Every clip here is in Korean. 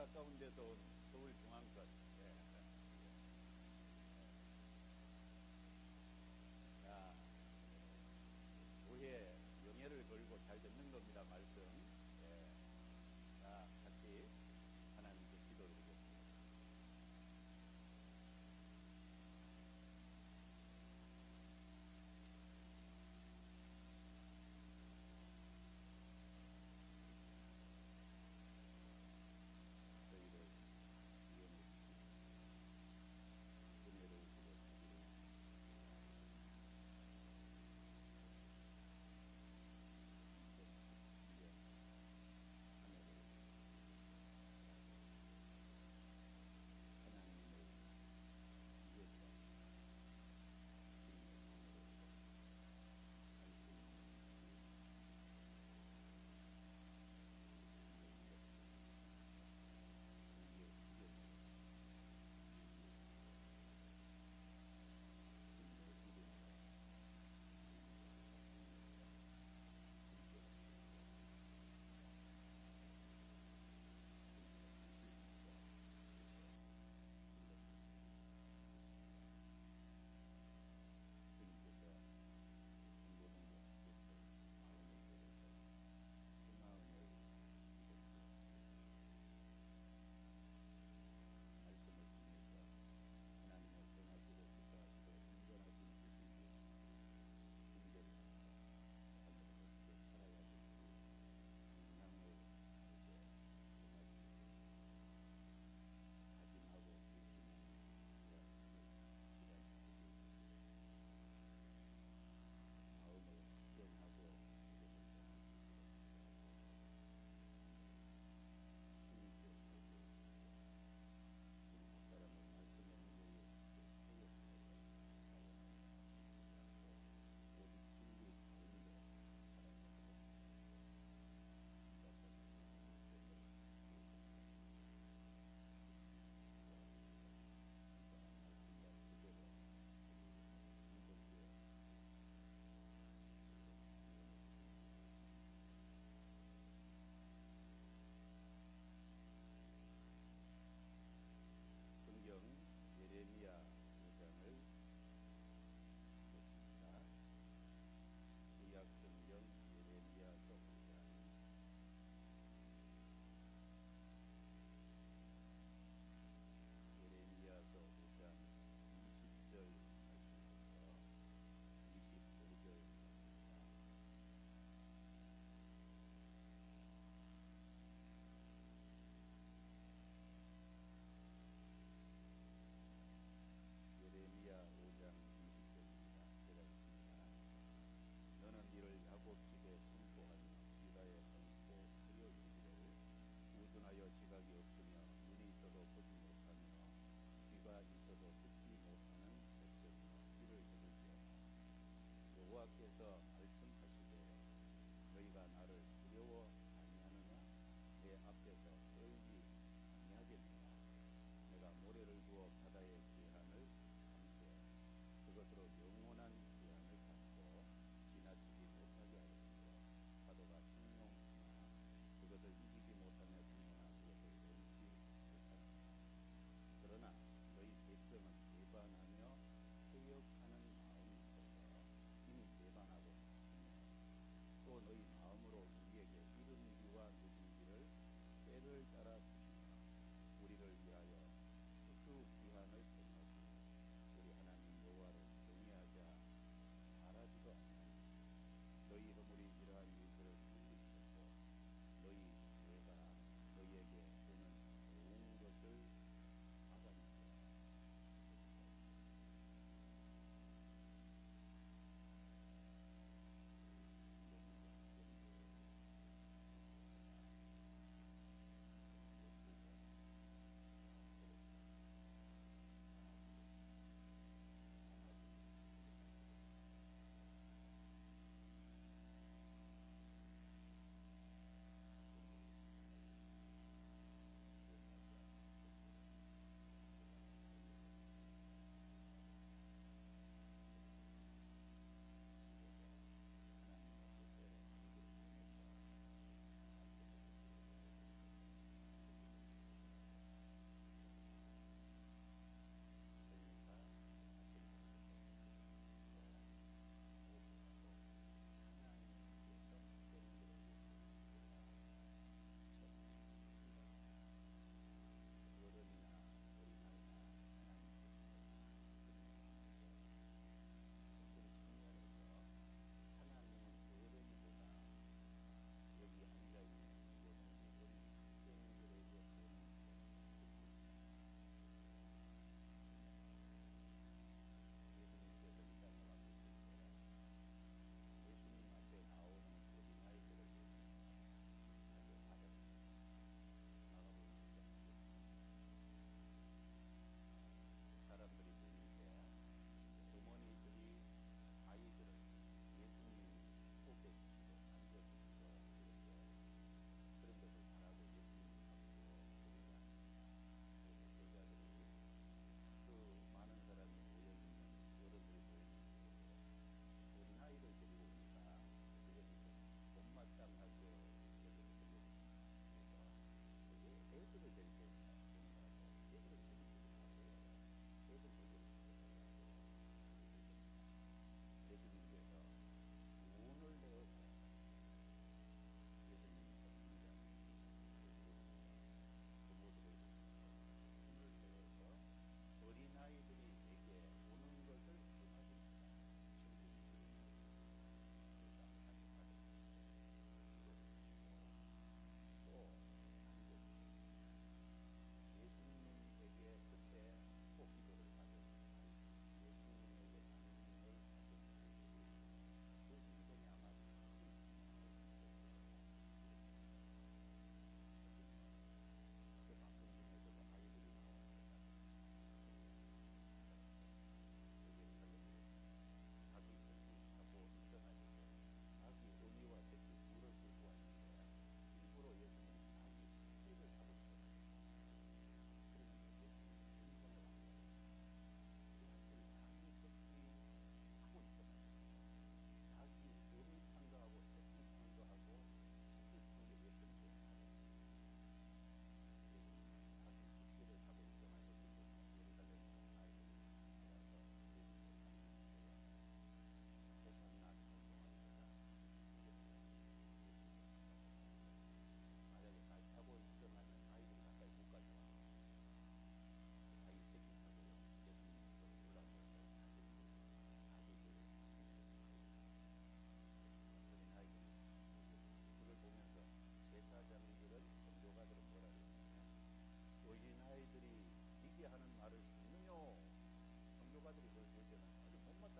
가까운 데서 온 서울중앙권. 예. 자, 교회 명예를 걸고 잘 듣는 겁니다, 말씀. 예. 자, 같이 하나님께 기도드리겠습니다. 저희를 이해해 주십시오.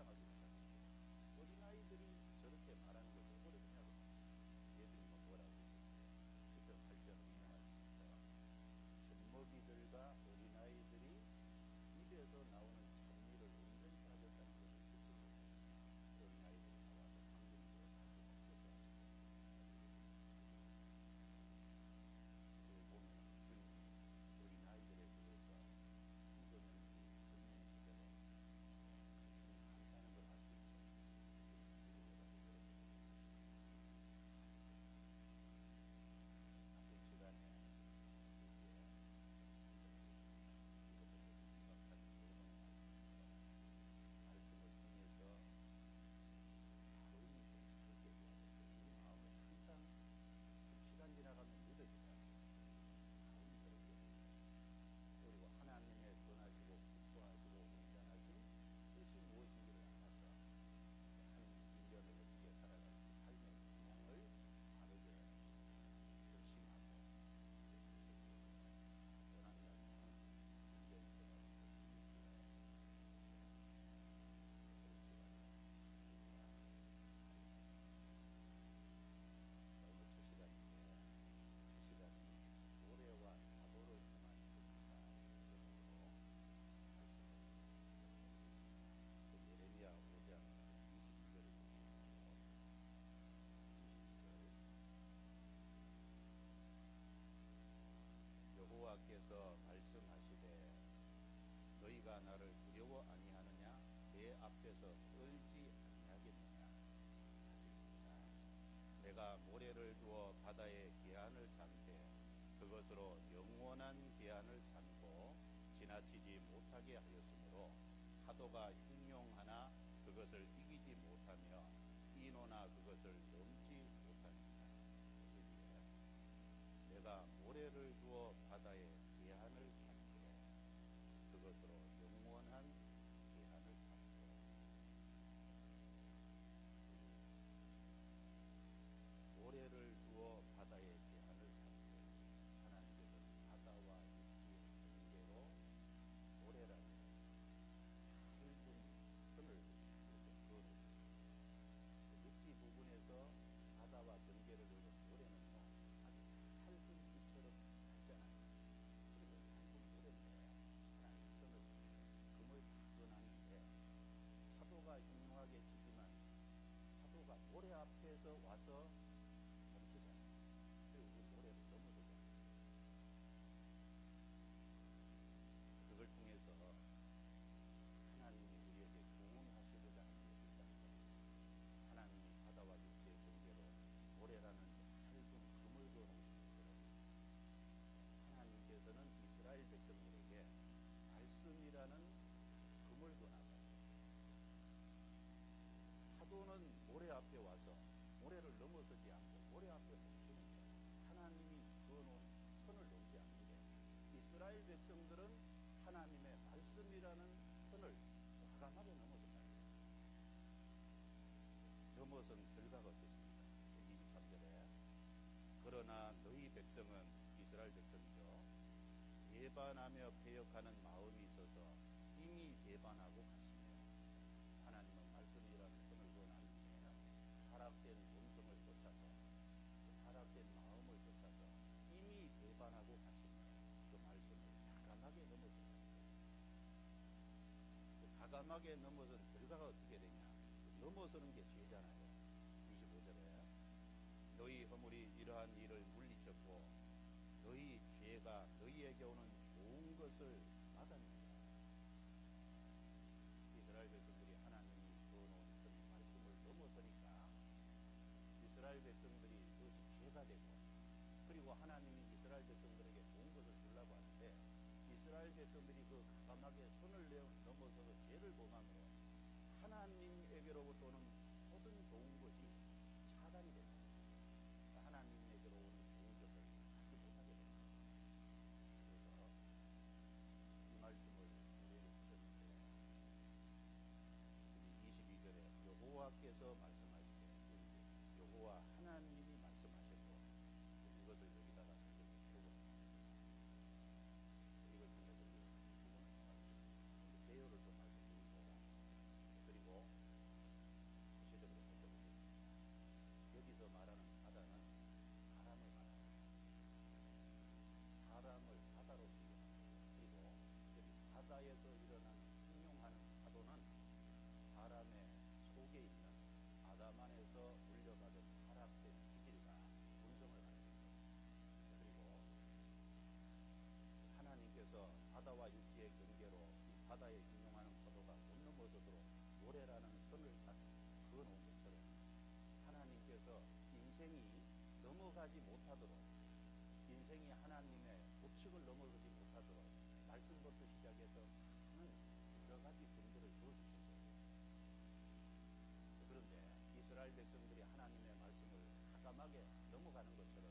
묵상하기 시작합니다. 어린아이들이 저렇게 말하는 걸 왜 그러냐고. 예수님은 뭐라고 했어요? 시편 8편 유명하시죠. 젖먹이들과 어린아이들이 입에서 나오는 찬미를 온전히 가졌다는 것을 뜻으로 어린아이들이 나와서 방금도 다시 먹었다 하시고 그걸 보면 주님이 어린아이들에 대해서 수도면시 전면 시대로 감사하는 걸 알 수 있죠. 앞선 시간에 말씀을 통해서 바로 있는 것을 듣게 되어서 우리 마음에 항상 시간 지나가면 늦어지잖아요. 바로 있도록 그리고 하나님의 선하시고 기뻐하시고 온전하신 뜻이 무엇인지를 알아서 한 1년을 어떻게 살아갈지 삶의 방향을 바르게 결심하고 떠난다면 1년 동안 오늘 첫 시간인데 첫 시간은 노래와 사도를 통한 제목으로 말씀을 예레미야 5장 22절을 보시고 22절 여호와께서 말씀하시되 너희가 나를 두려워 아니하느냐 내 앞에서 떨지 아니하겠느냐 하시니라. 내가 모래를 두어 바다에 계안을 삼되 그것으로 영원한 계안을 삼고 지나치지 못하게 하였으므로 파도가 흉용하나 그것을 이기지 못하며 인호나 그것을 넘지 못하니라. 내가 모래를 두어 바다에 계안을 삼되 그것으로 영원한 계안을 삼고 모래를 두어 바다에 계안을 삼되 하나님께서 바다와 육지의 경계로 모래라는 굵은 선을 이렇게 그어놓으셨습니다. 육지 부분에서 바다와 경계를 그은 모래는 아주 굵은 빛처럼 밝잖아요. 그리고 굵은 모래인데 하나님 선을 금을 그어놨는데 파도가 흉흉하게 치지만 파도가 모래 앞에서 와서 멈추잖아요. 그리고 그 모래를 넘어서잖아요. 그걸 통해서 하나님이 우리에게 구원하시고자 하는 것이 있다는 겁니다. 하나님이 바다와 육지의 경계로 모래라는 굵은 금을 그어놓으신 것처럼 하나님께서는 이스라엘 백성들에게 말씀이라는 금을 그어놨어요. 파도는 모래 앞에 와서 모래를 넘어서지 않고 모래 앞에 멈추는데 하나님이 그어놓은 선을 넘지 않는데 이스라엘 백성들은 하나님의 말씀이라는 선을 과감하게 넘어섰다. 넘어선 결과가 어떻습니까? 23절에 그러나 너희 백성은 이스라엘 백성이죠. 배반하며 패역하는 마음이 있어서 이미 배반하고 갔으며 하나님은 말씀이라는 선을 그어놨는데 타락된 본성을 쫓아서 그 타락된 마음을 쫓아서 이미 배반하고 갔으며 그 말씀을 과감하게 넘어졌다. 과감하게 넘어선 결과가 어떻게 되냐? 넘어서는 게 죄잖아요. 25절에 너희 허물이 이러한 일을 물리쳤고 너희 죄가 너희에게 오는 좋은 것을 막았느니라. 이스라엘 백성들이 하나님이 그어놓은 그 말씀을 넘어서니까 이스라엘 백성들이 그것이 죄가 되고 그리고 하나님이 이스라엘 백성들에게 좋은 것을 주려고 하는데 이스라엘 백성들이 그 과감하게 선을 넘어서서 죄를 범함으로 하나님에게로부터 오는 모든 좋은 것이 차단이 됩니다. 하나님에게로 오는 좋은 것을 받지 못하게 됩니다. 그래서 이 말씀을 우리에게 주셨는데 22절에 여호와께서 말씀하시되 여호와 하나님이 말씀하셨고 이것을 여기다가 선생님이 적어놓습니다. 이걸 통해서 우리가 기분을 받습니다. 배열을 좀 말씀드리고 그리고 속에 있는 아담 안에서 물려받은 타락된 기질과 본성을 가지고 있습니다. 그리고 하나님께서 바다와 육지의 경계로 이 바다에 인용하는 파도가 못 넘어서도록 모래라는 선을 딱 그어놓은 것처럼 하나님께서 인생이 넘어가지 못하도록, 인생이 하나님의 법칙을 넘어가지 못하도록 말씀부터 시작해서 많은 여러 가지 경계를 그어주셨어요. 그런데 이스라엘 백성들이 하나님의 말씀을 과감하게 넘어가는 것처럼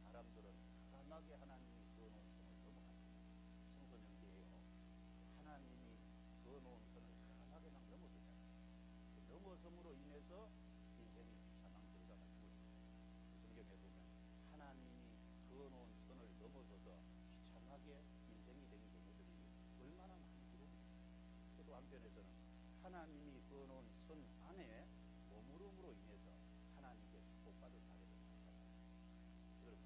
사람들은 과감하게 하나님이 그어놓은 선을 넘어갑니다. 청소년기에요. 하나님이 그어놓은 선을 과감하게 막 넘어서잖아요. 넘어섬으로 인해서 인생이 비참한 결과가 죽어집니다. 성경에 보면 하나님이 그어놓은 선을 넘어서서 비참하게 인생이 된 경우들이 얼마나 많기로입니다. 또 한편에서는 하나님이 그어놓은 선 안에 머무름으로 인해서 하나님께 축복받은 날에도 많잖아요. 여러분,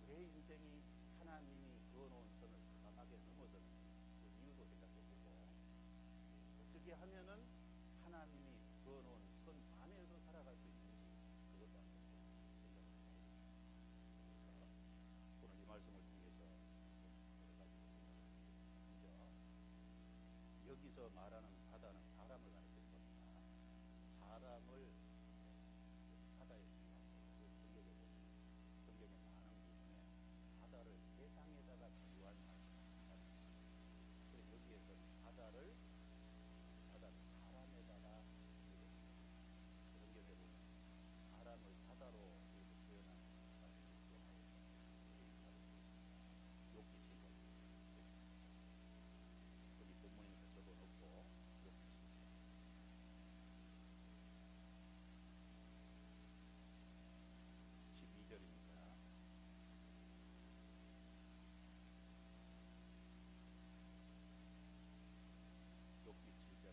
왜 인생이 하나님이 그어놓은 선을 과감하게 넘어서는지 그 이유도 생각해보고, 어떻게 하면은 하나님이 그어놓은 선 안에서 살아갈 수 있는지 그것도 한번 생각을 해보겠습니다. 그래서 오늘 이 말씀을 통해서 여러 가지로 생각을 해보겠습니다. 먼저 여기서 말하는 바다는 사람을 가리키는 겁니다. 사람을 바다에 비유하고 성경에 보면 성경의 많은 부분에 바다를 세상에다가 비유한 말입니다. 그래서 여기에서 바다는 사람에다가 비유했습니다. 성경에 보면 사람을 바다로 이렇게 표현하는 말씀이 나오죠. 욥기 7장. 여기 본문입니다. 저도 넣고 욥기 12절입니다. 욥기 7장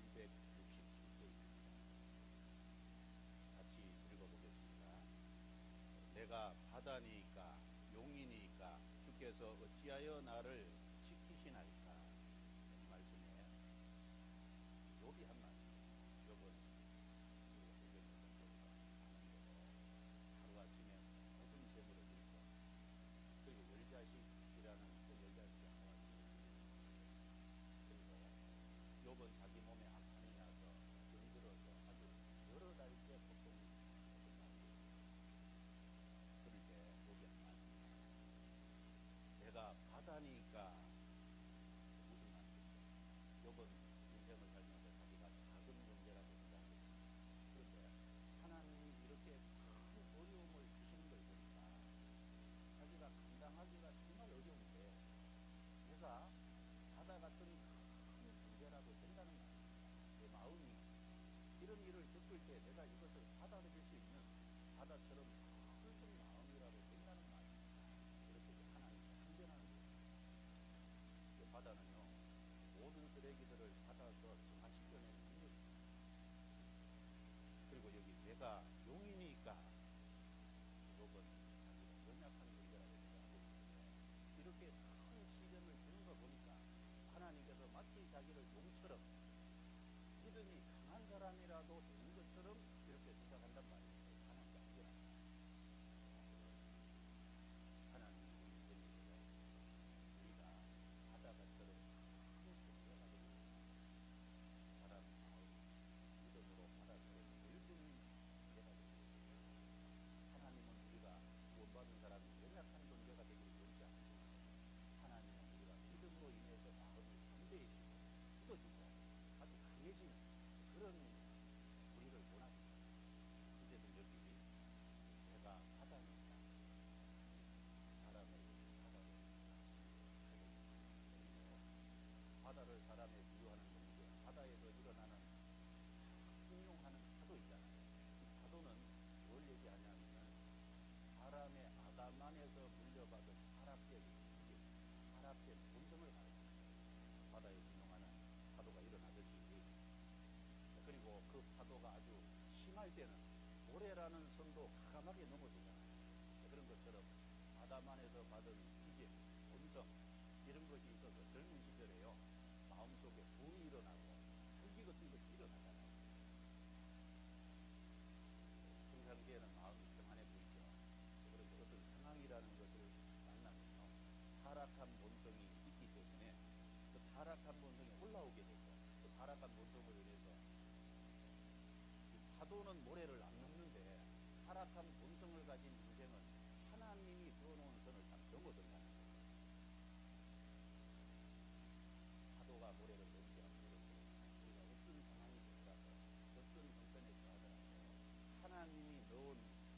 12절 767페이지입니다. 같이 읽어보겠습니다. 내가 바다니이까 용이니이까 주께서 어찌하여 나를 지키시나이까. 이 말씀에 욥이 한 말씀. 욥은 우리가 성경에 아는 대로 하루아침에 모든 재물을 잃고 그리고 열자식이라는 그 열자식이 하루아침에 그리고 욥은 자기 몸에 악한이 나서 병들어서 아주 여러 달째 고통을 받고 그럴 때 욥이 한 말입니다. 내가 바다니까. 무슨 말이죠? 욥은 인생을 살면서 자기가 작은 존재라고 생각합니다. 그런데 하나님이 이렇게 큰 어려움을 주시는 걸 보니까 자기가 감당하기가 정말 어려운데 내가 바다 같은 큰 존재라고 된다는 말입니다. 내 마음이 이런 일을 겪을 때 내가 이것을 받아들일 수 있는 바다처럼 큰 마음이라도 된다는 말입니다. 그렇게 하나님께 항변하는 거예요. 그 바다는요, 모든 쓰레기들을 받아서 정화시켜내는 능력이 있습니다. 그리고 여기 내가 용이니까 욥은 자기가 연약한 존재라고 생각하고 있는데 이렇게 큰 시련을 주는 거 보니까 하나님께서 마치 자기를 용처럼 믿음이 강한 사람이라도 되는 것처럼 이렇게 생각한단 말입니다. 하나님께 항변합니다. 하나님이 우리 인생에서 우리가 바다가처럼 큰 존재가 되고 사람 마음 믿음으로 바다처럼 넓은 존재가 되고 하나님은 우리가 구원받은 사람이 연약한 존재가 되기를 원치 않습니다. 하나님은 우리가 믿음으로 인해서 마음이 담대해지고 굳어지고 아주 강해지는 그런 우리를 원하십니다. 이제는 여기 내가 바다니까 사람을 바다로 그리고 바다를 사람에 비유하는 동시에 바다에서 일어나는 흥룡하는 파도 있잖아요. 이 파도는 뭘 얘기하냐면 사람의 아담 안에서 물려받은 타락된 기질, 타락된 본성을 가리킵니다. 바다에 진동하는 파도가 일어나듯이 그리고 그 파도가 아주 심할 때는 모래라는 선도 과감하게 넘어서잖아요. 그런 것처럼 아담 안에서 받은 기질, 본성 이런 것이 있어서 젊은 시절에요 마음 마음속에 부이 일어나고 헬기고 뛰고 일어나잖아요. 평상시에는 마음이 평안해 보이죠. 그런데 어떤 상황이라는 것을 만나면요, 타락한 본성이 있기 때문에 그 타락한 본성이 올라오게 되고, 그 타락한 본성으로 인해서 파도는 모래를 안 넘는데, 타락한 본성을 가진 인생은 하나님이 그어놓은 선을 딱 넘어선다는 거예요. 파도가 모래를 넘지 않는 것처럼 우리가 어떤 상황이 되더라도, 어떤 형편에 처하더라도 하나님이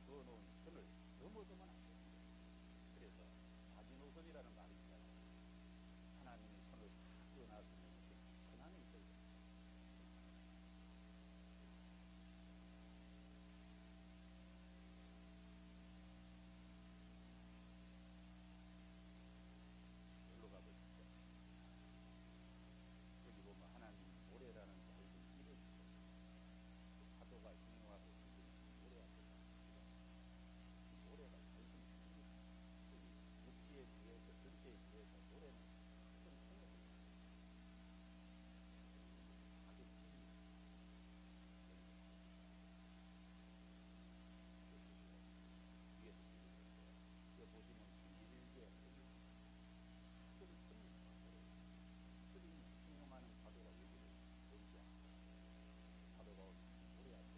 그어놓은 선을 넘어서면 안 됩니다. 그래서 마지노선이라는 말이 있잖아요. 하나님이 선을 다 그어놨으면 선함이 있어요. 여기로 가보십시오. 여기 보면 하나님 모래라는 얇은 길을 주셨어요. 그 파도가 흉흉하고 지금 모래 앞에 모래가 얇은 길이 육지에 비해서, 전체에 비해서 모래는 큰 손으로 작은 길이 위에서 길이는데, 여기 보시면 길게 큰 손이 큰 흉흉하는 파도가 여기를 오지 않고, 파도가 오면 모래 앞에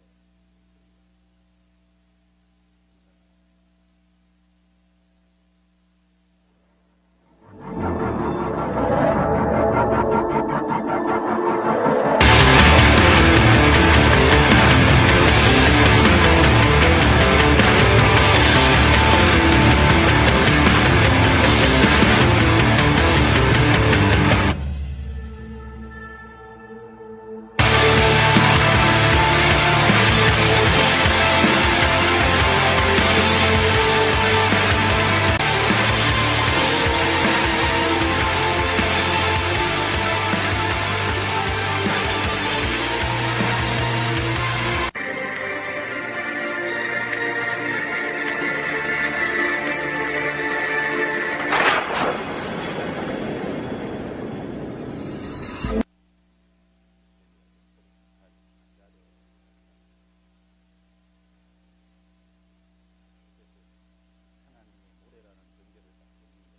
하나님의 모래라는 경계를 딱 뒀는데,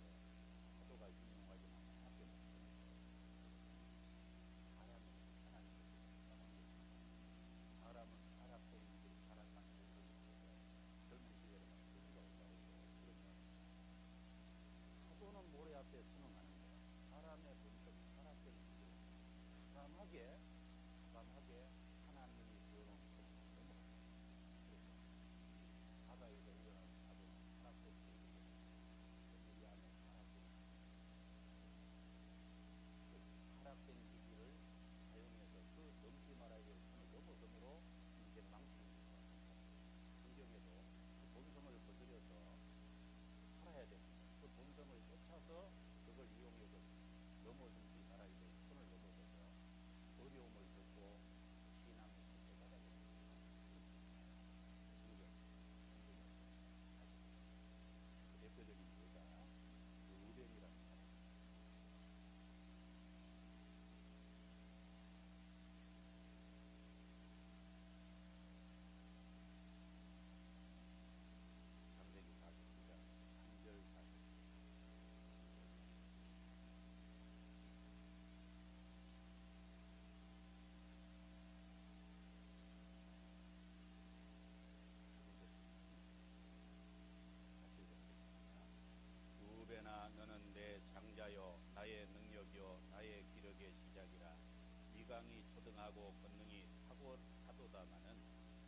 파도가 흉흉하지만 앞에 멈추는 사람은 하나님의 사람은 타락된 일들이 타락한 본성이 있어서 젊은 시절에는 부지가 올라오고, 그러면 파도는 모래 앞에 순응하는데 사람의 본성이 타락된 일들을 과감하게 하나님이 그어놓은 선을 넘어갑니다. 그래서 바다에서 일어나는 파도는 타락된 일들이 우리 안에 타락된 기기를 사용해서 그 넘지 말아야 될 선을 넘어섬으로 인생 망치입니다. 성경에도 그 본성을 거스려서 살아야 됩니다. 그 본성을 쫓아서 그걸 이용해서 넘어섬지 말아야 될 선을 넘어서서 어려움을 겪고 신앙을 축복하게 됩니다. 그 대표적인 예가 루벤이라는 사람. 창세기 49장 3절 4절. 루벤아, 너는 내 장자요 나의 능력이요 나의 기력의 시작이라. 미강이 초등하고 권능이 타고다마는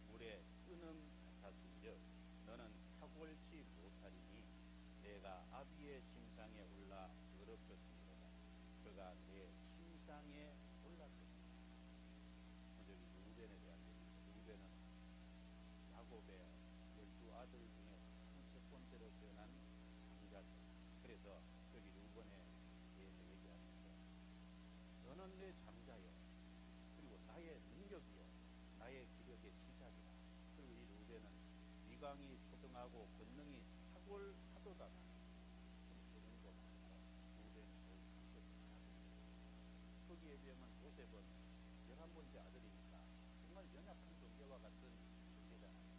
물에 끊음 같았은즉 너는 탁월치 못하리니 내가 아비의 침상에 올라 더럽혔으리로다. 그가 내 침상에 올랐습니다. 먼저 루벤에 대한 얘기입니다. 루벤은 야곱의 12아들 중에 첫 번째로 태어난 장자죠. 그래서 여기 루벤에 대해서 얘기하면서 너는 내 장자요, 그리고 나의 능력이요 나의 기력의 시작이다. 그리고 이 루벤은 미강이 초등하고 권능이 탁월하도다만 좀 재능도 많고 루벤이 제일 성격이 강하거든요. 거기에 번째 아들이니까 정말 연약한 존재와 같은 존재잖아요.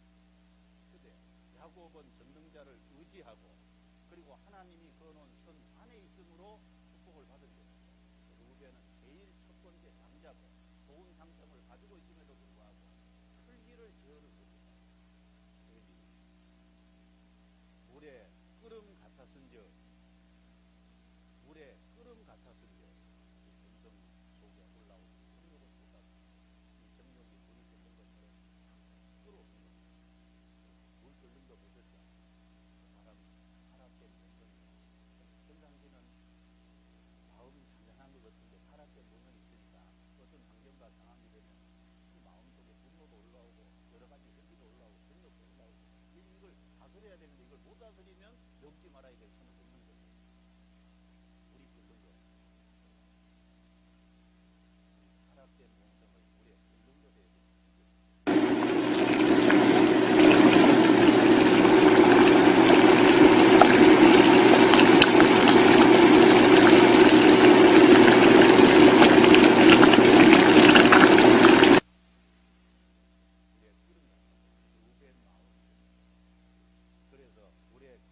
근데 야곱은 전능자를 의지하고 그리고 하나님이 그어놓은 선 안에 있으므로 축복을 받은 거예요. 루벤은 제일 첫 번째 장자고 좋은 상tem을 가지고 있음에도 불구하고 풀기를 저어를 못했다. 물에 끓음 같았은즉 물에 끓음 같았은즉 이 본성 속에 올라오는 정욕을 쏟아서 이 정욕이 물이 끓는 것처럼 끓어오는 거예요. 물 끓는 거 보셨죠? 사람 타락된 본성이 평상시는 마음이 잔잔한 것 같은데 타락된 본성이 있으니까 어떤 환경과 상황이 되면 그 마음속에 분노도 올라오고 여러 가지 혈기도 올라오고 정욕도 올라오고 이걸 다스려야 되는데 이걸 못 다스리면 먹지 말아야 될 천을 굽는 거예요. 물이 끓는 거예요. 타락된 본성을 물에 끓는 것에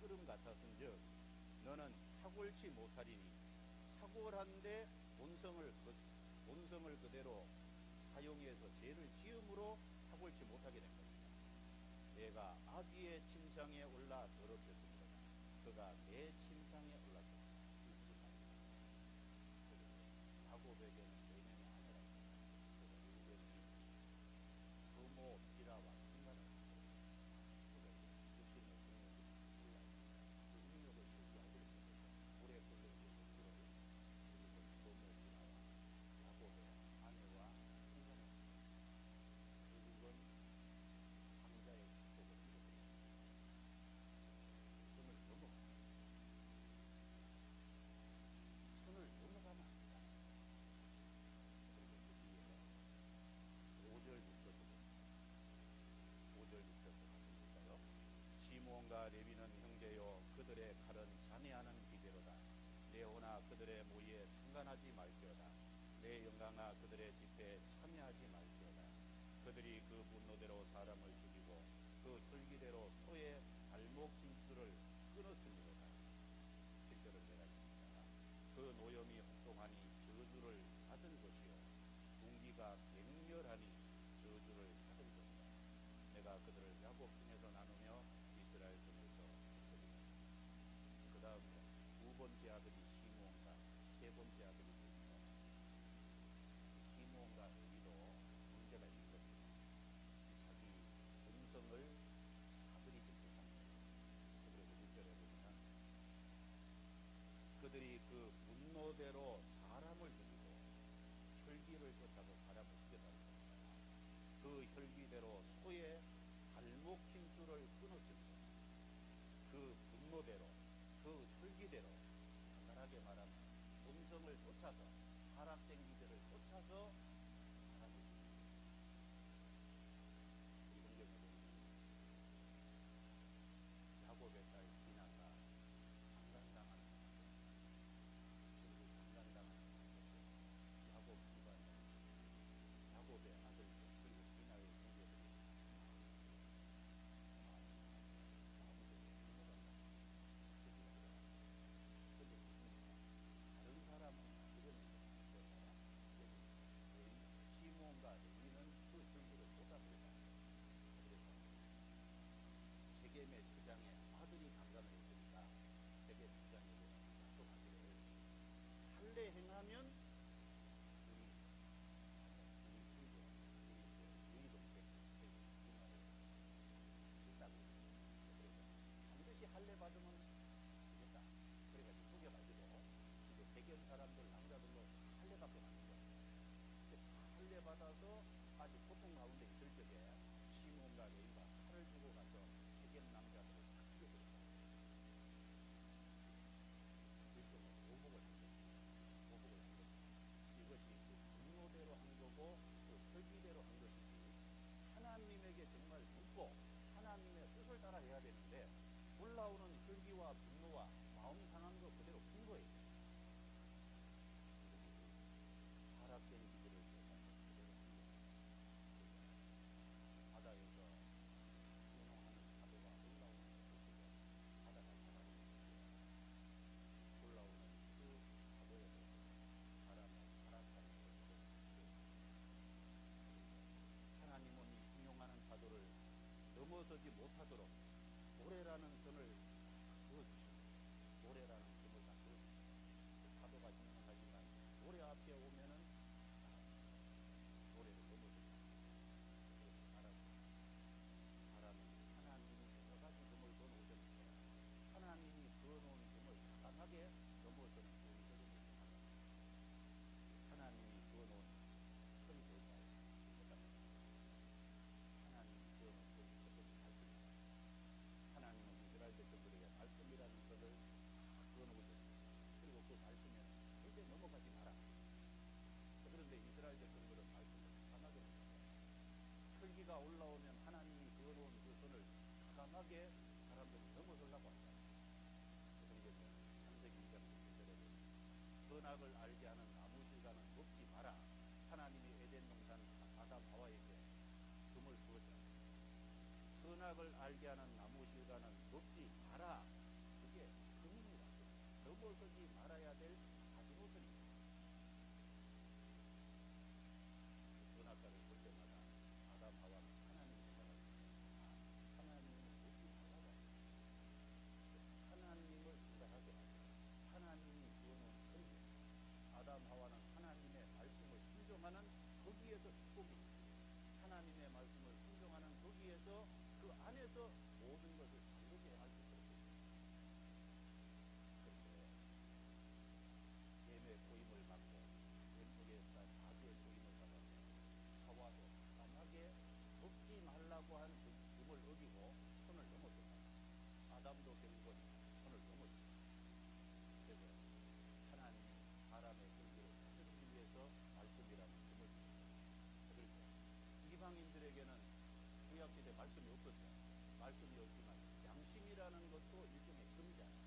끓음 같았은즉 너는 탁월치 못하리니 탁월한데 본성을 그대로 사용해서 죄를 지음으로 탁월치 못하게 된 겁니다. 내가 아비의 침상에 올라 더럽혔습니다. 그가 내 침상에 올랐습니다. 이 무슨 말입니까? 야곱에게는 4명의 아내라. 그래서 루벤이 서모 비라와 상관을 물에 끓는 것으로 그리고 서모 비라와 야곱의 아내와 상관을 결국은 장자의 축복을 이루었습니다. 선을 넘어가면 안 된다. 그리고 그 뒤에 5절 6절도 5절 6절도 같습니까요? 시몬과 레위는 형제요 그들의 칼은 잔해하는 기대로다. 내 호나 그들의 모의에 상관하지 말지어다. 내 영광아 그들의 집회에 참여하지 말지어다. 그들이 그 분노대로 사람을 죽이고 그 혈기대로 소의 발목 힘줄을 끊었으므로다. 7절을 내가 읽습니다. 그 노염이 혹독하니 저주를 받을 것이요 군기가 맹렬하니 저주를 받을 것이다. 내가 그들을 야곱 중에서 나누며 이스라엘 중에서 없애리라. 그 다음에 두 번째 아들이 시므온과 세 번째 아들이 레위다. 시므온과 레위도 문제가 있는 겁니다. 자기 본성을 다스리지 못한 거예요. 그리고 6절에 보면 그들이 그 분노대로 사람을 죽이고 혈기를 쫓아서 사람을 죽였다는 겁니다. 그 혈기대로 소의 발목 힘줄을 끊었습니다. 그 분노대로 그 혈기대로 간단하게 말하면 본성을 쫓아서 타락된 기들을 쫓아서 사람을 죽입니다. 이 성경에 보면 야곱의 딸 디나가 강간당하는 그리고 강간당하는 야곱 집안의 야곱의 아들들 그리고 디나의 형제들이 다른 사람은 그거는 그 사람 선악을 알게 하는 나무 실과는 먹지 마라. 그게 금이라고. 넘어서지 말아야 될 마지노선입니다. 선악과를 볼 때마다 아담 하와는 하나님 생각을 하나님을 먹지 말라고 하나님을 생각하게 합니다. 하나님이 주어놓은 선 아담 하와는 하나님의 말씀을 순종하는 거기에서 축복이 하나님의 말씀을 순종하는 거기에서 그 안에서 모든 것을 바르게 행할 수 있었습니다. 그런데 뱀의 고임을 받고 뱀에게 단 아주의 고임을 받았고 하와도 강하게 먹지 말라고 한 법을 어기고 선을 넘었습니다. 아담도 결국은 선을 넘었습니다. 그래서 하나님이 사람의 근기를 찾기 위해서 말씀이라는 금을 줍니다. 그리고 이방인들에게는 구약시대 말씀이 없었죠. 말씀이 없지만 양심이라는 것도 일종의 금이잖아요.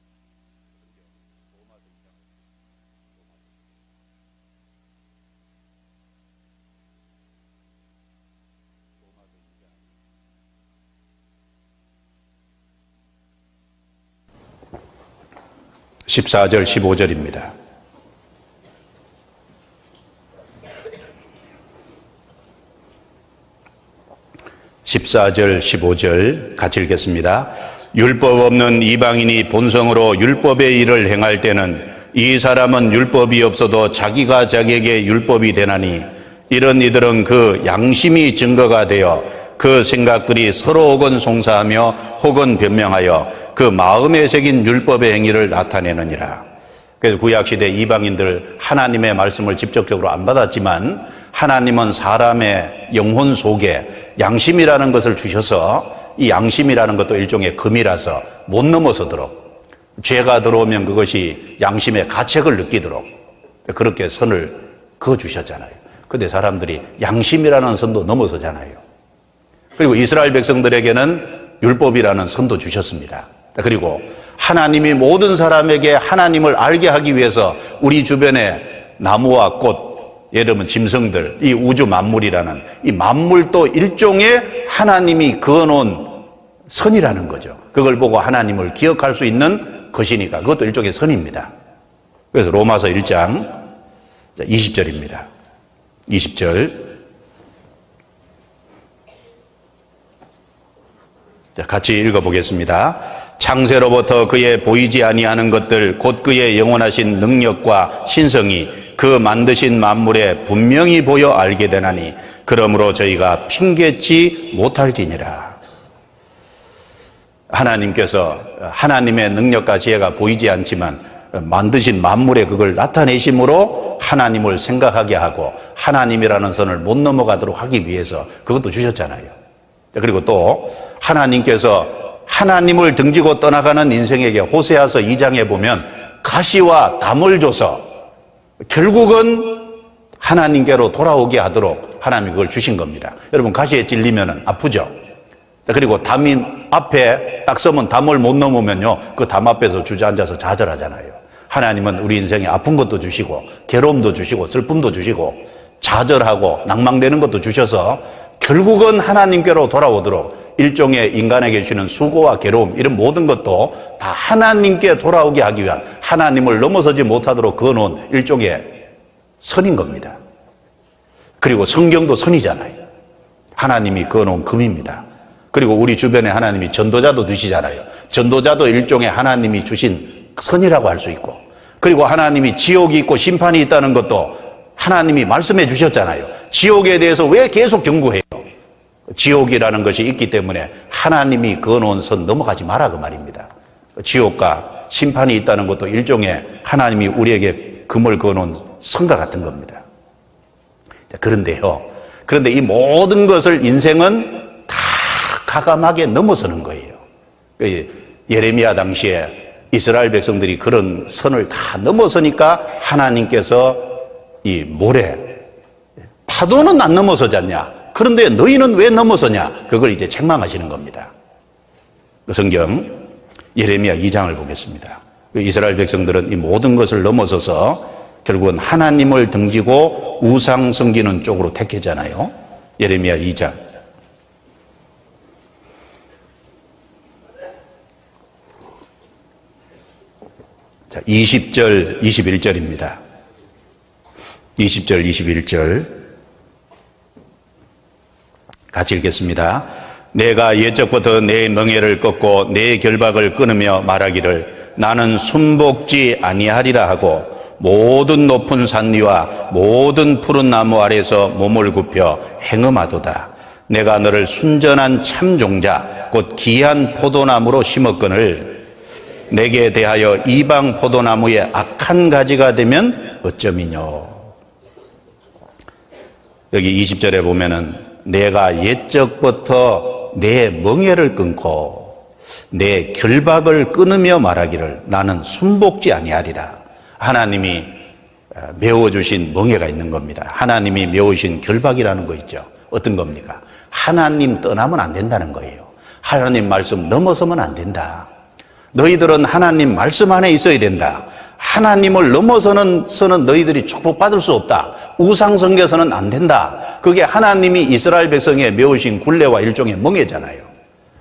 그런데 로마서 2장 로마서 2장 14절 15절입니다. 14절 15절 같이 읽겠습니다. 율법 없는 이방인이 본성으로 율법의 일을 행할 때는 이 사람은 율법이 없어도 자기가 자기에게 율법이 되나니 이런 이들은 그 양심이 증거가 되어 그 생각들이 서로 혹은 송사하며 혹은 변명하여 그 마음에 새긴 율법의 행위를 나타내느니라. 그래서 구약시대 이방인들 하나님의 말씀을 직접적으로 안 받았지만 하나님은 사람의 영혼 속에 양심이라는 것을 주셔서 이 양심이라는 것도 일종의 금이라서 못 넘어서도록 죄가 들어오면 그것이 양심의 가책을 느끼도록 그렇게 선을 그어주셨잖아요. 근데 사람들이 양심이라는 선도 넘어서잖아요. 그리고 이스라엘 백성들에게는 율법이라는 선도 주셨습니다. 그리고 하나님이 모든 사람에게 하나님을 알게 하기 위해서 우리 주변에 나무와 꽃, 예를 들면 짐승들, 이 우주 만물이라는 이 만물도 일종의 하나님이 그어놓은 선이라는 거죠. 그걸 보고 하나님을 기억할 수 있는 것이니까 그것도 일종의 선입니다. 그래서 로마서 1장 20절입니다. 20절 같이 읽어보겠습니다. 창세로부터 그의 보이지 아니하는 것들 곧 그의 영원하신 능력과 신성이 그 만드신 만물에 분명히 보여 알게 되나니 그러므로 저희가 핑계치 못할지니라. 하나님께서 하나님의 능력과 지혜가 보이지 않지만 만드신 만물에 그걸 나타내심으로 하나님을 생각하게 하고 하나님이라는 선을 못 넘어가도록 하기 위해서 그것도 주셨잖아요. 그리고 또 하나님께서 하나님을 등지고 떠나가는 인생에게 호세아서 2장에 보면 가시와 담을 줘서 결국은 하나님께로 돌아오게 하도록 하나님이 그걸 주신 겁니다. 여러분 가시에 찔리면 아프죠? 그리고 담이 앞에 딱 서면 담을 못 넘으면요 그 담 앞에서 주저앉아서 좌절하잖아요. 하나님은 우리 인생에 아픈 것도 주시고 괴로움도 주시고 슬픔도 주시고 좌절하고 낭망되는 것도 주셔서 결국은 하나님께로 돌아오도록 일종의 인간에게 주시는 수고와 괴로움 이런 모든 것도 다 하나님께 돌아오게 하기 위한 하나님을 넘어서지 못하도록 그어놓은 일종의 선인 겁니다. 그리고 성경도 선이잖아요. 하나님이 그어놓은 금입니다. 그리고 우리 주변에 하나님이 전도자도 두시잖아요. 전도자도 일종의 하나님이 주신 선이라고 할 수 있고 그리고 하나님이 지옥이 있고 심판이 있다는 것도 하나님이 말씀해 주셨잖아요. 지옥에 대해서 왜 계속 경고해요? 지옥이라는 것이 있기 때문에 하나님이 그어놓은 선 넘어가지 마라 그 말입니다. 지옥과 심판이 있다는 것도 일종의 하나님이 우리에게 금을 그어놓은 선과 같은 겁니다. 그런데 이 모든 것을 인생은 다 가감하게 넘어서는 거예요. 예레미야 당시에 이스라엘 백성들이 그런 선을 다 넘어서니까 하나님께서 이 모래 파도는 안 넘어서잖냐? 그런데 너희는 왜 넘어서냐? 그걸 이제 책망하시는 겁니다. 그 성경 예레미야 2장을 보겠습니다. 이스라엘 백성들은 이 모든 것을 넘어서서 결국은 하나님을 등지고 우상 섬기는 쪽으로 택했잖아요. 예레미야 2장 자, 20절, 21절입니다. 20절, 21절. 같이 읽겠습니다. 내가 옛적부터 내 멍에를 꺾고 내 결박을 끊으며 말하기를 나는 순복지 아니하리라 하고 모든 높은 산 위와 모든 푸른 나무 아래서 몸을 굽혀 행음하도다. 내가 너를 순전한 참종자 곧 귀한 포도나무로 심었거늘 내게 대하여 이방 포도나무의 악한 가지가 되면 어쩌미뇨. 여기 20절에 보면은 내가 옛적부터 내 멍에를 끊고 내 결박을 끊으며 말하기를 나는 순복지 아니하리라. 하나님이 메워주신 멍에가 있는 겁니다. 하나님이 메우신 결박이라는 거 있죠. 어떤 겁니까? 하나님 떠나면 안 된다는 거예요. 하나님 말씀 넘어서면 안 된다. 너희들은 하나님 말씀 안에 있어야 된다. 하나님을 넘어서는 너희들이 축복받을 수 없다. 우상숭배서는 안 된다. 그게 하나님이 이스라엘 백성에 메우신 굴레와 일종의 멍에잖아요.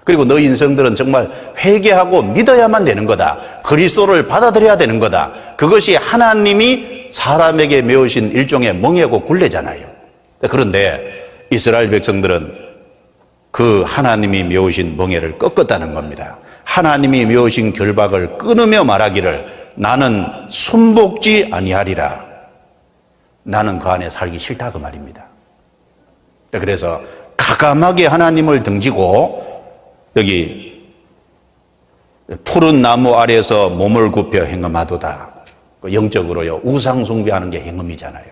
그리고 너희 인생들은 정말 회개하고 믿어야만 되는 거다. 그리스도를 받아들여야 되는 거다. 그것이 하나님이 사람에게 메우신 일종의 멍에고 굴레잖아요. 그런데 이스라엘 백성들은 그 하나님이 메우신 멍에를 꺾었다는 겁니다. 하나님이 메우신 결박을 끊으며 말하기를 나는 순복지 아니하리라. 나는 그 안에 살기 싫다 그 말입니다. 그래서 가감하게 하나님을 등지고 여기 푸른 나무 아래에서 몸을 굽혀 행음하도다. 영적으로요, 우상 숭배하는 게 행음이잖아요.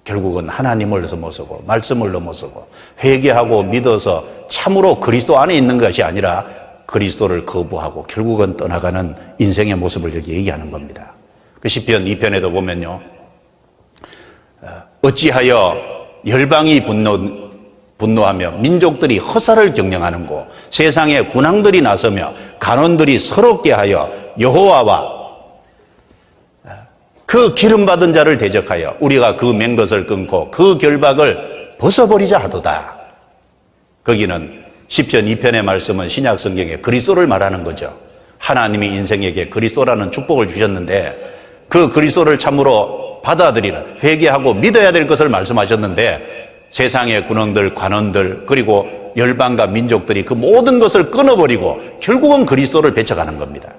결국은 하나님을 넘어서고 말씀을 넘어서고 회개하고 믿어서 참으로 그리스도 안에 있는 것이 아니라 그리스도를 거부하고 결국은 떠나가는 인생의 모습을 여기 얘기하는 겁니다. 그 시편 2편에도 보면요, 어찌하여 열방이 분노하며 민족들이 허사를 경영하는고 세상에 군왕들이 나서며 간원들이 서럽게 하여 여호와와 그 기름받은 자를 대적하여 우리가 그 맨 것을 끊고 그 결박을 벗어버리자 하도다. 거기는 시편 2편의 말씀은 신약 성경에 그리스도를 말하는 거죠. 하나님이 인생에게 그리스도라는 축복을 주셨는데 그 그리스도를 참으로 받아들이는, 회개하고 믿어야 될 것을 말씀하셨는데 세상의 군왕들, 관원들, 그리고 열방과 민족들이 그 모든 것을 끊어버리고 결국은 그리스도를 배척하는 겁니다.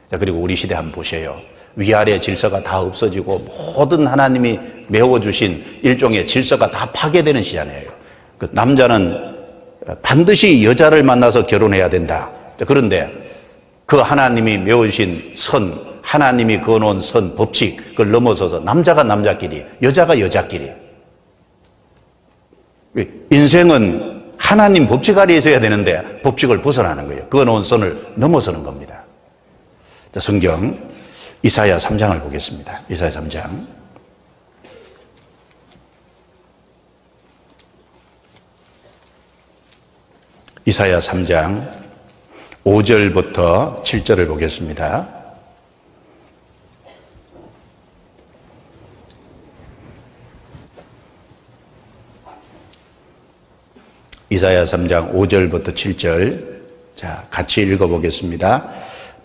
자, 그리고 우리 시대 한번 보세요. 위아래 질서가 다 없어지고 모든 하나님이 메워주신 일종의 질서가 다 파괴되는 시잖아요. 그 남자는 반드시 여자를 만나서 결혼해야 된다. 그런데 그 하나님이 메워주신 선, 하나님이 그어놓은 선, 법칙, 그걸 넘어서서 남자가 남자끼리, 여자가 여자끼리. 인생은 하나님 법칙 아래에 있어야 되는데 법칙을 벗어나는 거예요. 그어놓은 선을 넘어서는 겁니다. 자, 성경 이사야 3장을 보겠습니다. 이사야 3장. 이사야 3장 5절부터 7절을 보겠습니다. 이사야 3장 5절부터 7절. 자, 같이 읽어보겠습니다.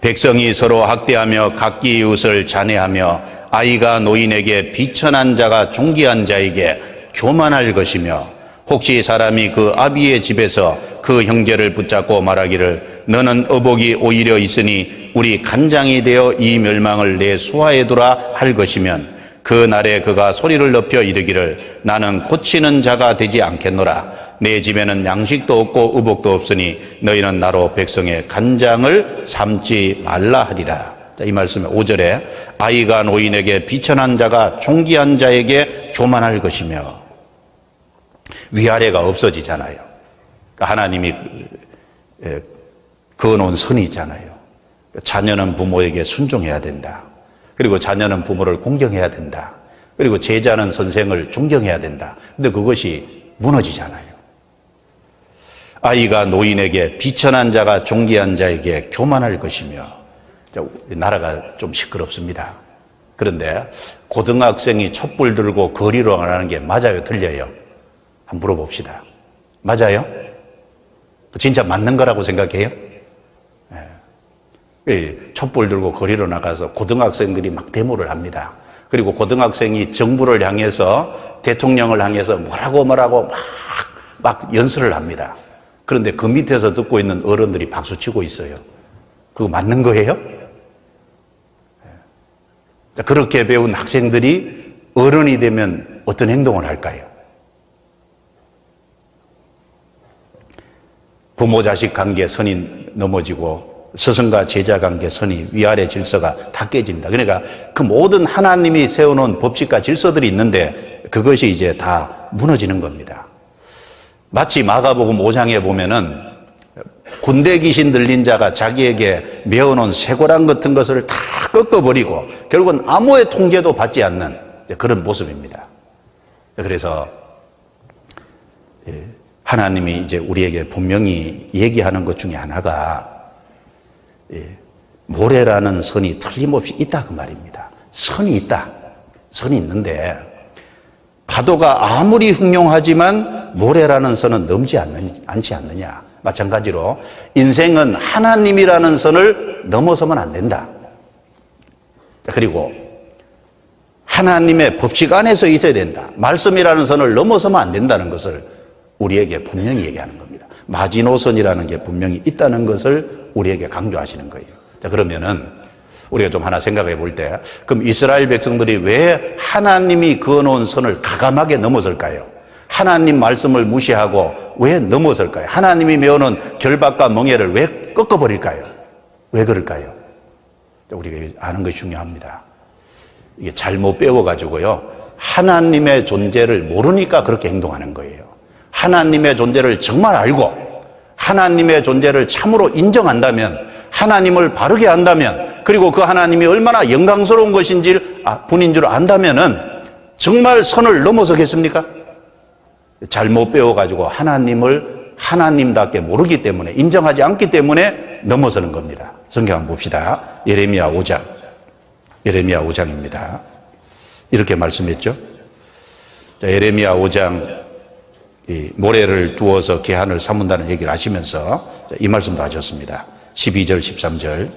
백성이 서로 학대하며 각기 이웃을 잔해하며 아이가 노인에게 비천한 자가 존귀한 자에게 교만할 것이며 혹시 사람이 그 아비의 집에서 그 형제를 붙잡고 말하기를 너는 어복이 오히려 있으니 우리 간장이 되어 이 멸망을 내 수하에두라 할 것이면 그 날에 그가 소리를 높여 이르기를 나는 고치는 자가 되지 않겠노라. 내 집에는 양식도 없고 의복도 없으니 너희는 나로 백성의 간장을 삼지 말라 하리라. 자, 이 말씀에 5절에 아이가 노인에게 비천한 자가 존귀한 자에게 교만할 것이며 위아래가 없어지잖아요. 그러니까 하나님이 그어놓은 선이 있잖아요. 자녀는 부모에게 순종해야 된다. 그리고 자녀는 부모를 공경해야 된다. 그리고 제자는 선생을 존경해야 된다. 근데 그것이 무너지잖아요. 아이가 노인에게 비천한 자가 존귀한 자에게 교만할 것이며. 나라가 좀 시끄럽습니다. 그런데 고등학생이 촛불 들고 거리로 나가는 게 맞아요, 틀려요? 한번 물어봅시다. 맞아요? 진짜 맞는 거라고 생각해요? 촛불 들고 거리로 나가서 고등학생들이 막 데모를 합니다. 그리고 고등학생이 정부를 향해서 대통령을 향해서 뭐라고 막 연설을 합니다. 그런데 그 밑에서 듣고 있는 어른들이 박수치고 있어요. 그거 맞는 거예요? 그렇게 배운 학생들이 어른이 되면 어떤 행동을 할까요? 부모 자식 관계 선이 넘어지고 스승과 제자 관계 선이 위아래 질서가 다 깨집니다. 그러니까 그 모든 하나님이 세워놓은 법칙과 질서들이 있는데 그것이 이제 다 무너지는 겁니다. 마치 마가복음 5장에 보면은 군대 귀신 들린 자가 자기에게 메어놓은 쇠고랑 같은 것을 다 꺾어버리고 결국은 아무의 통제도 받지 않는 그런 모습입니다. 그래서 하나님이 이제 우리에게 분명히 얘기하는 것 중에 하나가 모래라는 선이 틀림없이 있다 그 말입니다. 선이 있다. 선이 있는데 파도가 아무리 흉용하지만 모래라는 선은 넘지 않지 않느냐. 마찬가지로 인생은 하나님이라는 선을 넘어서면 안 된다. 그리고 하나님의 법칙 안에서 있어야 된다. 말씀이라는 선을 넘어서면 안 된다는 것을 우리에게 분명히 얘기하는 겁니다. 마지노선이라는 게 분명히 있다는 것을 우리에게 강조하시는 거예요. 자, 그러면은 우리가 좀 하나 생각해 볼 때, 그럼 이스라엘 백성들이 왜 하나님이 그어놓은 선을 가감하게 넘어설까요? 하나님 말씀을 무시하고 왜 넘어설까요? 하나님이 메어놓은 결박과 멍에를 왜 꺾어버릴까요? 왜 그럴까요? 우리가 아는 것이 중요합니다. 이게 잘못 배워가지고요, 하나님의 존재를 모르니까 그렇게 행동하는 거예요. 하나님의 존재를 정말 알고 하나님의 존재를 참으로 인정한다면, 하나님을 바르게 한다면, 그리고 그 하나님이 얼마나 영광스러운 것인지 분인 줄 안다면은 정말 선을 넘어서겠습니까? 잘못 배워가지고 하나님을 하나님답게 모르기 때문에, 인정하지 않기 때문에 넘어서는 겁니다. 성경 한번 봅시다. 예레미야 5장. 예레미야 5장입니다. 이렇게 말씀했죠. 자, 예레미야 5장, 이 모래를 두어서 개한을 삼은다는 얘기를 하시면서 이 말씀도 하셨습니다. 12절, 13절.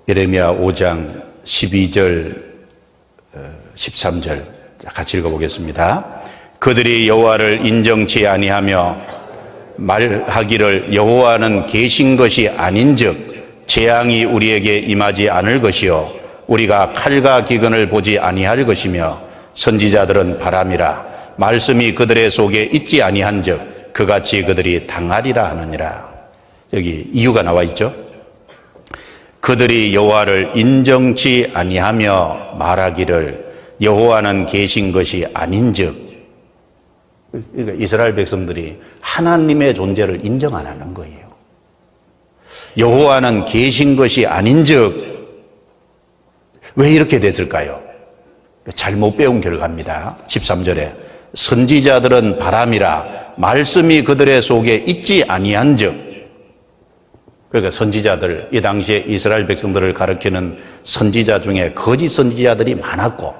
예레미야 5장 12절, 13절 같이 읽어보겠습니다. 그들이 여호와를 인정치 아니하며 말하기를 여호와는 계신 것이 아닌즉 재앙이 우리에게 임하지 않을 것이요 우리가 칼과 기근을 보지 아니할 것이며 선지자들은 바람이라 말씀이 그들의 속에 있지 아니한즉 그같이 그들이 당하리라 하느니라. 여기 이유가 나와 있죠. 그들이 여호와를 인정치 아니하며 말하기를 여호와는 계신 것이 아닌즉, 그러니까 이스라엘 백성들이 하나님의 존재를 인정 안 하는 거예요. 여호와는 계신 것이 아닌즉 왜 이렇게 됐을까요? 잘못 배운 결과입니다. 13절에 선지자들은 바람이라 말씀이 그들의 속에 있지 아니한즉, 그러니까 선지자들, 이 당시에 이스라엘 백성들을 가리키는 선지자 중에 거짓 선지자들이 많았고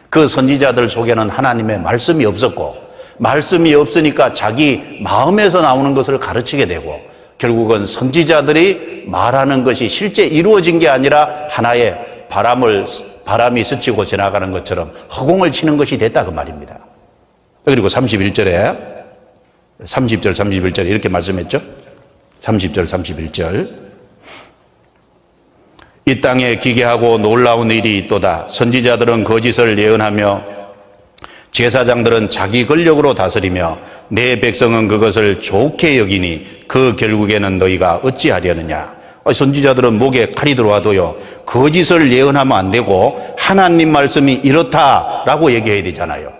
그 선지자들 속에는 하나님의 말씀이 없었고, 말씀이 없으니까 자기 마음에서 나오는 것을 가르치게 되고 결국은 선지자들이 말하는 것이 실제 이루어진 게 아니라 하나의 바람이 스치고 지나가는 것처럼 허공을 치는 것이 됐다 그 말입니다. 그리고 31절에 30절 31절에 이렇게 말씀했죠. 30절 31절 이 땅에 기괴하고 놀라운 일이 있도다. 선지자들은 거짓을 예언하며 제사장들은 자기 권력으로 다스리며 내 백성은 그것을 좋게 여기니 그 결국에는 너희가 어찌하려느냐. 선지자들은 목에 칼이 들어와도요 거짓을 예언하면 안 되고 하나님 말씀이 이렇다라고 얘기해야 되잖아요.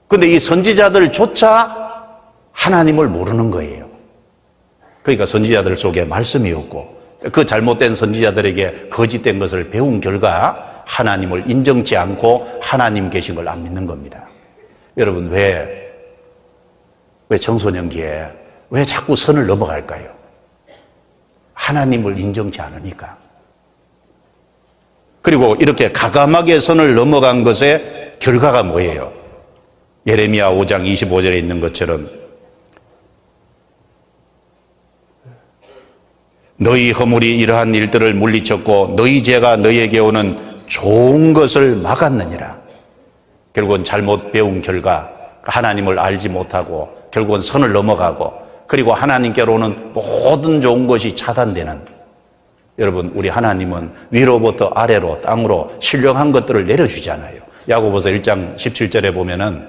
그런데 이 선지자들조차 하나님을 모르는 거예요. 그러니까 선지자들 속에 말씀이 없고 그 잘못된 선지자들에게 거짓된 것을 배운 결과 하나님을 인정치 않고 하나님 계신 걸 안 믿는 겁니다. 여러분 왜 청소년기에 왜 자꾸 선을 넘어갈까요? 하나님을 인정치 않으니까. 그리고 이렇게 가감하게 선을 넘어간 것의 결과가 뭐예요? 예레미야 5장 25절에 있는 것처럼 너희 허물이 이러한 일들을 물리쳤고 너희 죄가 너희에게 오는 좋은 것을 막았느니라. 결국은 잘못 배운 결과 하나님을 알지 못하고 결국은 선을 넘어가고 그리고 하나님께로 오는 모든 좋은 것이 차단되는, 여러분, 우리 하나님은 위로부터 아래로 땅으로 신령한 것들을 내려주잖아요. 야고보서 1장 17절에 보면은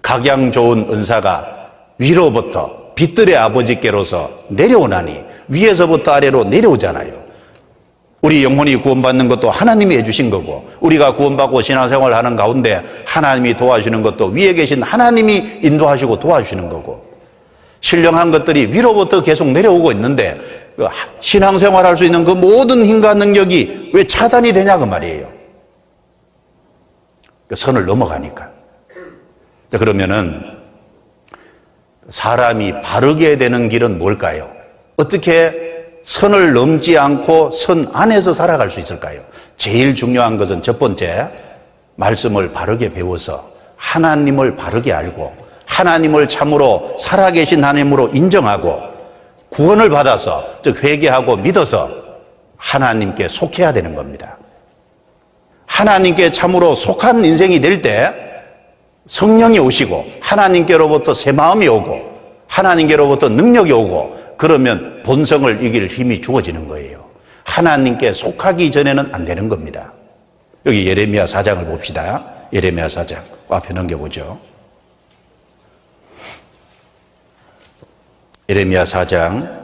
각양 좋은 은사가 위로부터 빛들의 아버지께로서 내려오나니, 위에서부터 아래로 내려오잖아요. 우리 영혼이 구원받는 것도 하나님이 해주신 거고, 우리가 구원받고 신앙생활을 하는 가운데 하나님이 도와주시는 것도 위에 계신 하나님이 인도하시고 도와주시는 거고, 신령한 것들이 위로부터 계속 내려오고 있는데 신앙생활 할 수 있는 그 모든 힘과 능력이 왜 차단이 되냐 그 말이에요. 선을 넘어가니까. 그러면은 사람이 바르게 되는 길은 뭘까요? 어떻게 선을 넘지 않고 선 안에서 살아갈 수 있을까요? 제일 중요한 것은 첫 번째, 말씀을 바르게 배워서 하나님을 바르게 알고 하나님을 참으로 살아계신 하나님으로 인정하고 구원을 받아서, 즉 회개하고 믿어서 하나님께 속해야 되는 겁니다. 하나님께 참으로 속한 인생이 될 때 성령이 오시고 하나님께로부터 새 마음이 오고 하나님께로부터 능력이 오고, 그러면 본성을 이길 힘이 주어지는 거예요. 하나님께 속하기 전에는 안 되는 겁니다. 여기 예레미야 4장을 봅시다. 예레미야 4장 앞에 넘겨보죠. 예레미야 4장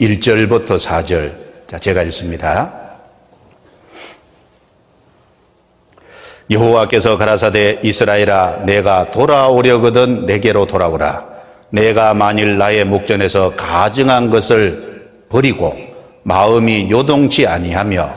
1절부터 4절, 자, 제가 읽습니다. 여호와께서 가라사대 이스라엘아, 내가 돌아오려거든 내게로 돌아오라. 내가 만일 나의 목전에서 가증한 것을 버리고 마음이 요동치 아니하며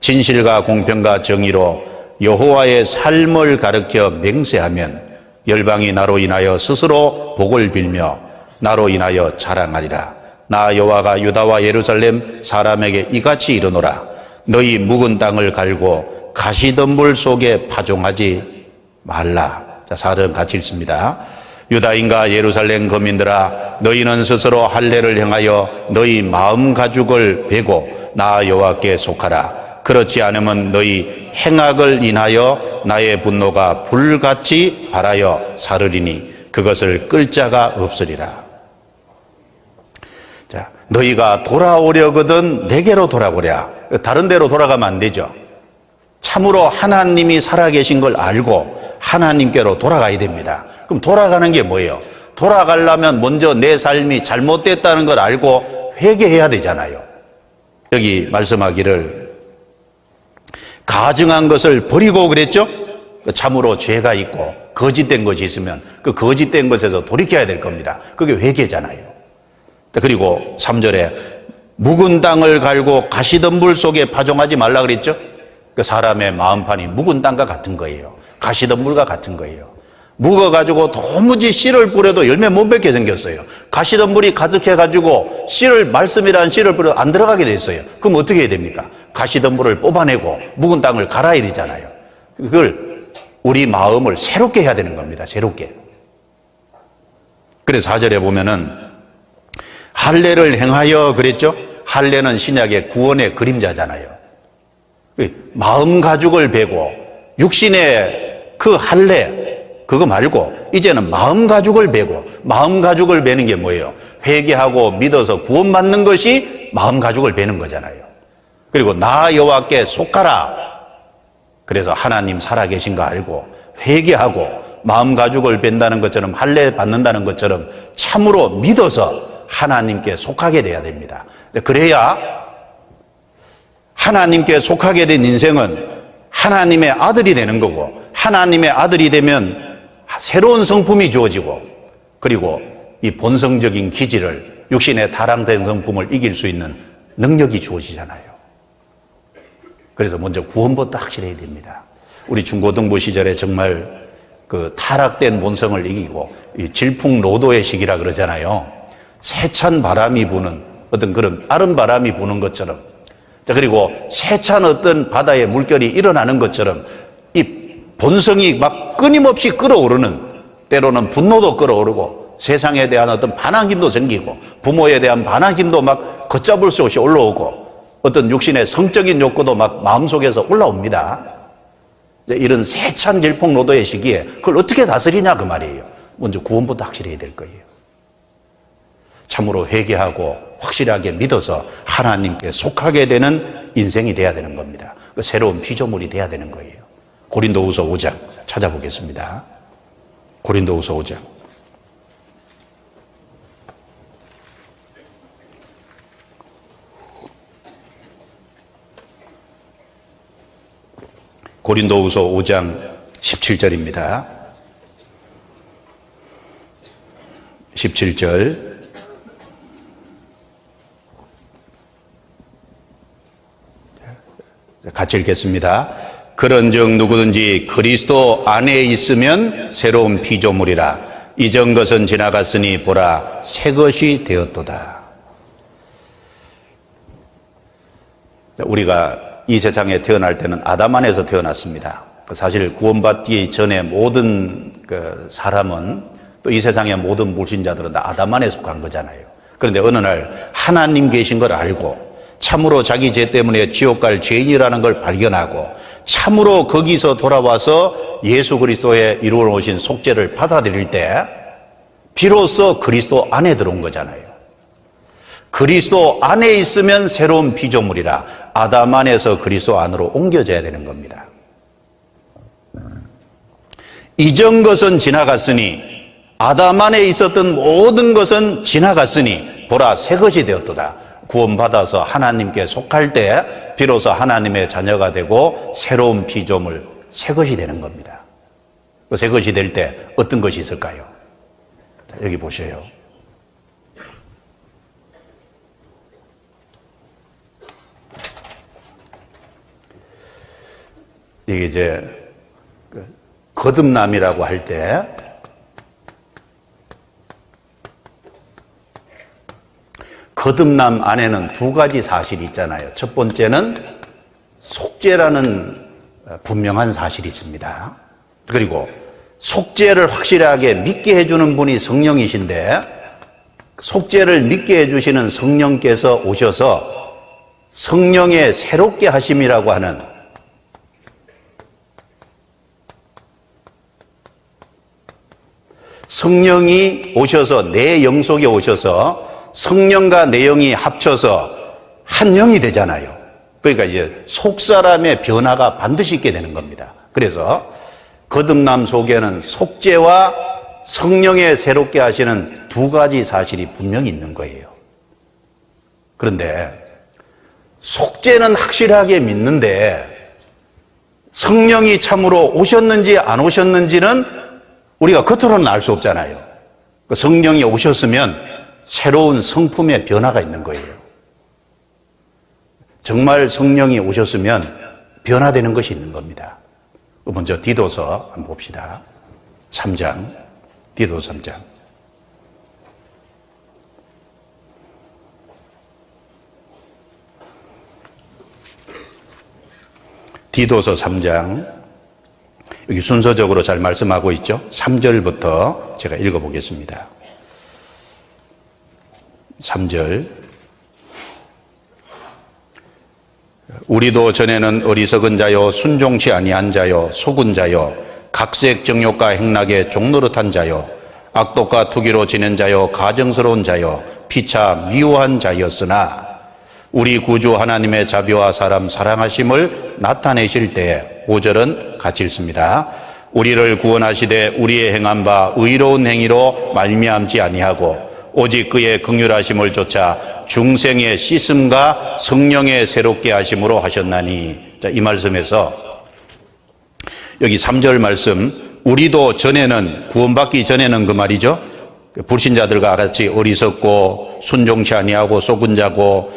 진실과 공평과 정의로 여호와의 삶을 가르쳐 맹세하면 열방이 나로 인하여 스스로 복을 빌며 나로 인하여 자랑하리라. 나 여호와가 유다와 예루살렘 사람에게 이같이 이르노라. 너희 묵은 땅을 갈고 가시덤불 속에 파종하지 말라. 자, 4절 같이 읽습니다. 유다인과 예루살렘 거민들아, 너희는 스스로 할례를 행하여 너희 마음 가죽을 베고 나 여호와께 속하라. 그렇지 않으면 너희 행악을 인하여 나의 분노가 불같이 발하여 사르리니 그것을 끌 자가 없으리라. 자, 너희가 돌아오려거든 내게로 돌아오랴. 다른 데로 돌아가면 안 되죠. 참으로 하나님이 살아계신 걸 알고 하나님께로 돌아가야 됩니다. 그럼 돌아가는 게 뭐예요? 돌아가려면 먼저 내 삶이 잘못됐다는 걸 알고 회개해야 되잖아요. 여기 말씀하기를 가증한 것을 버리고 그랬죠? 참으로 죄가 있고 거짓된 것이 있으면 그 거짓된 것에서 돌이켜야 될 겁니다. 그게 회개잖아요. 그리고 3절에 묵은 땅을 갈고 가시덤불 속에 파종하지 말라 그랬죠? 그 사람의 마음판이 묵은 땅과 같은 거예요. 가시덤불과 같은 거예요. 묵어가지고 도무지 씨를 뿌려도 열매 못 맺게 생겼어요. 가시덤불이 가득해가지고 말씀이라는 씨를 뿌려도 안 들어가게 됐어요. 그럼 어떻게 해야 됩니까? 가시덤불을 뽑아내고 묵은 땅을 갈아야 되잖아요. 그걸 우리 마음을 새롭게 해야 되는 겁니다. 새롭게. 그래서 4절에 보면은 할례를 행하여 그랬죠? 할례는 신약의 구원의 그림자잖아요. 마음 가죽을 베고 육신의 그 할례 그거 말고 이제는 마음 가죽을 베고, 마음 가죽을 베는 게 뭐예요? 회개하고 믿어서 구원받는 것이 마음 가죽을 베는 거잖아요. 그리고 나 여호와께 속하라. 그래서 하나님 살아계신 거 알고 회개하고 마음 가죽을 벤다는 것처럼 할례 받는다는 것처럼 참으로 믿어서 하나님께 속하게 돼야 됩니다. 그래야 하나님께 속하게 된 인생은 하나님의 아들이 되는 거고, 하나님의 아들이 되면 새로운 성품이 주어지고, 그리고 이 본성적인 기질을, 육신의 타락된 성품을 이길 수 있는 능력이 주어지잖아요. 그래서 먼저 구원부터 확실해야 됩니다. 우리 중고등부 시절에 정말 그 타락된 본성을 이기고 이 질풍노도의 시기라 그러잖아요. 세찬 바람이 부는 어떤 그런 아른 바람이 부는 것처럼 자, 그리고 세찬 어떤 바다의 물결이 일어나는 것처럼 이 본성이 막 끊임없이 끌어오르는, 때로는 분노도 끌어오르고 세상에 대한 어떤 반항심도 생기고 부모에 대한 반항심도 막 걷잡을 수 없이 올라오고 어떤 육신의 성적인 욕구도 막 마음속에서 올라옵니다. 이런 세찬 질풍노도의 시기에 그걸 어떻게 다스리냐 그 말이에요. 먼저 구원부터 확실히 해야 될 거예요. 참으로 회개하고 확실하게 믿어서 하나님께 속하게 되는 인생이 돼야 되는 겁니다. 새로운 피조물이 돼야 되는 거예요. 고린도후서 5장 찾아보겠습니다. 고린도후서 5장. 고린도후서 5장 17절입니다. 17절. 같이 읽겠습니다. 그런즉 누구든지 그리스도 안에 있으면 새로운 피조물이라. 이전 것은 지나갔으니 보라 새 것이 되었도다. 우리가 이 세상에 태어날 때는 아담 안에서 태어났습니다. 사실 구원받기 전에 모든 사람은 또 이 세상의 모든 불신자들은 다 아담 안에 속한 거잖아요. 그런데 어느 날 하나님 계신 걸 알고 참으로 자기 죄 때문에 지옥 갈 죄인이라는 걸 발견하고 참으로 거기서 돌아와서 예수 그리스도의 이루어 오신 속죄를 받아들일 때 비로소 그리스도 안에 들어온 거잖아요. 그리스도 안에 있으면 새로운 피조물이라. 아담 안에서 그리스도 안으로 옮겨져야 되는 겁니다. 이전 것은 지나갔으니, 아담 안에 있었던 모든 것은 지나갔으니 보라 새 것이 되었도다. 구원받아서 하나님께 속할 때 비로소 하나님의 자녀가 되고 새로운 피조물, 새 것이 되는 겁니다. 그 새 것이 될 때 어떤 것이 있을까요? 여기 보세요. 이게 이제 거듭남이라고 할 때 거듭남 안에는 두 가지 사실이 있잖아요. 첫 번째는 속죄라는 분명한 사실이 있습니다. 그리고 속죄를 확실하게 믿게 해주는 분이 성령이신데 속죄를 믿게 해주시는 성령께서 오셔서 성령의 새롭게 하심이라고 하는 성령이 오셔서 내 영 속에 오셔서 성령과 내 영이 합쳐서 한 영이 되잖아요. 그러니까 이제 속사람의 변화가 반드시 있게 되는 겁니다. 그래서 거듭남 속에는 속죄와 성령의 새롭게 하시는 두 가지 사실이 분명히 있는 거예요. 그런데 속죄는 확실하게 믿는데 성령이 참으로 오셨는지 안 오셨는지는 우리가 겉으로는 알 수 없잖아요. 성령이 오셨으면 새로운 성품의 변화가 있는 거예요. 정말 성령이 오셨으면 변화되는 것이 있는 겁니다. 먼저 디도서 한번 봅시다. 3장, 디도서 3장. 디도서 3장. 여기 순서적으로 잘 말씀하고 있죠? 3절부터 제가 읽어보겠습니다. 3절. 우리도 전에는 어리석은 자요 순종치 아니한 자요 속은 자요 각색 정욕과 행락에 종노릇한 자요 악독과 투기로 지낸 자요 가증스러운 자요 피차 미워한 자였으나 우리 구주 하나님의 자비와 사람 사랑하심을 나타내실 때에 5절은 같이 읽습니다. 우리를 구원하시되 우리의 행한 바 의로운 행위로 말미암지 아니하고 오직 그의 긍휼하심을 좇아 중생의 씻음과 성령의 새롭게 하심으로 하셨나니. 자, 이 말씀에서 여기 3절 말씀, 우리도 전에는, 구원받기 전에는 그 말이죠. 불신자들과 같이 어리석고 순종치 아니하고 속은 자고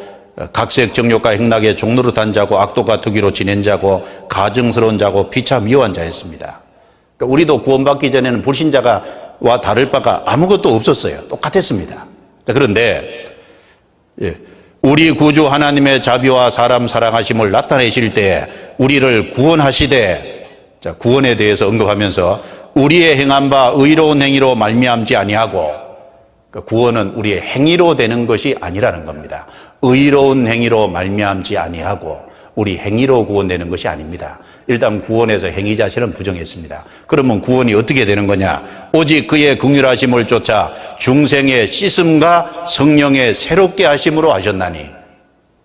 각색 정욕과 행락에 종노릇한 자고 악독과 투기로 지낸 자고 가증스러운 자고 피차 미워한 자였습니다. 그러니까 우리도 구원받기 전에는 불신자와 다를 바가 아무것도 없었어요. 똑같았습니다. 그런데 우리 구주 하나님의 자비와 사람 사랑하심을 나타내실 때 우리를 구원하시되, 자, 구원에 대해서 언급하면서 우리의 행한 바 의로운 행위로 말미암지 아니하고, 구원은 우리의 행위로 되는 것이 아니라는 겁니다. 의로운 행위로 말미암지 아니하고 우리 행위로 구원되는 것이 아닙니다. 일단 구원에서 행위 자체는 부정했습니다. 그러면 구원이 어떻게 되는 거냐? 오직 그의 긍휼하심을 쫓아 중생의 씻음과 성령의 새롭게 하심으로 하셨나니,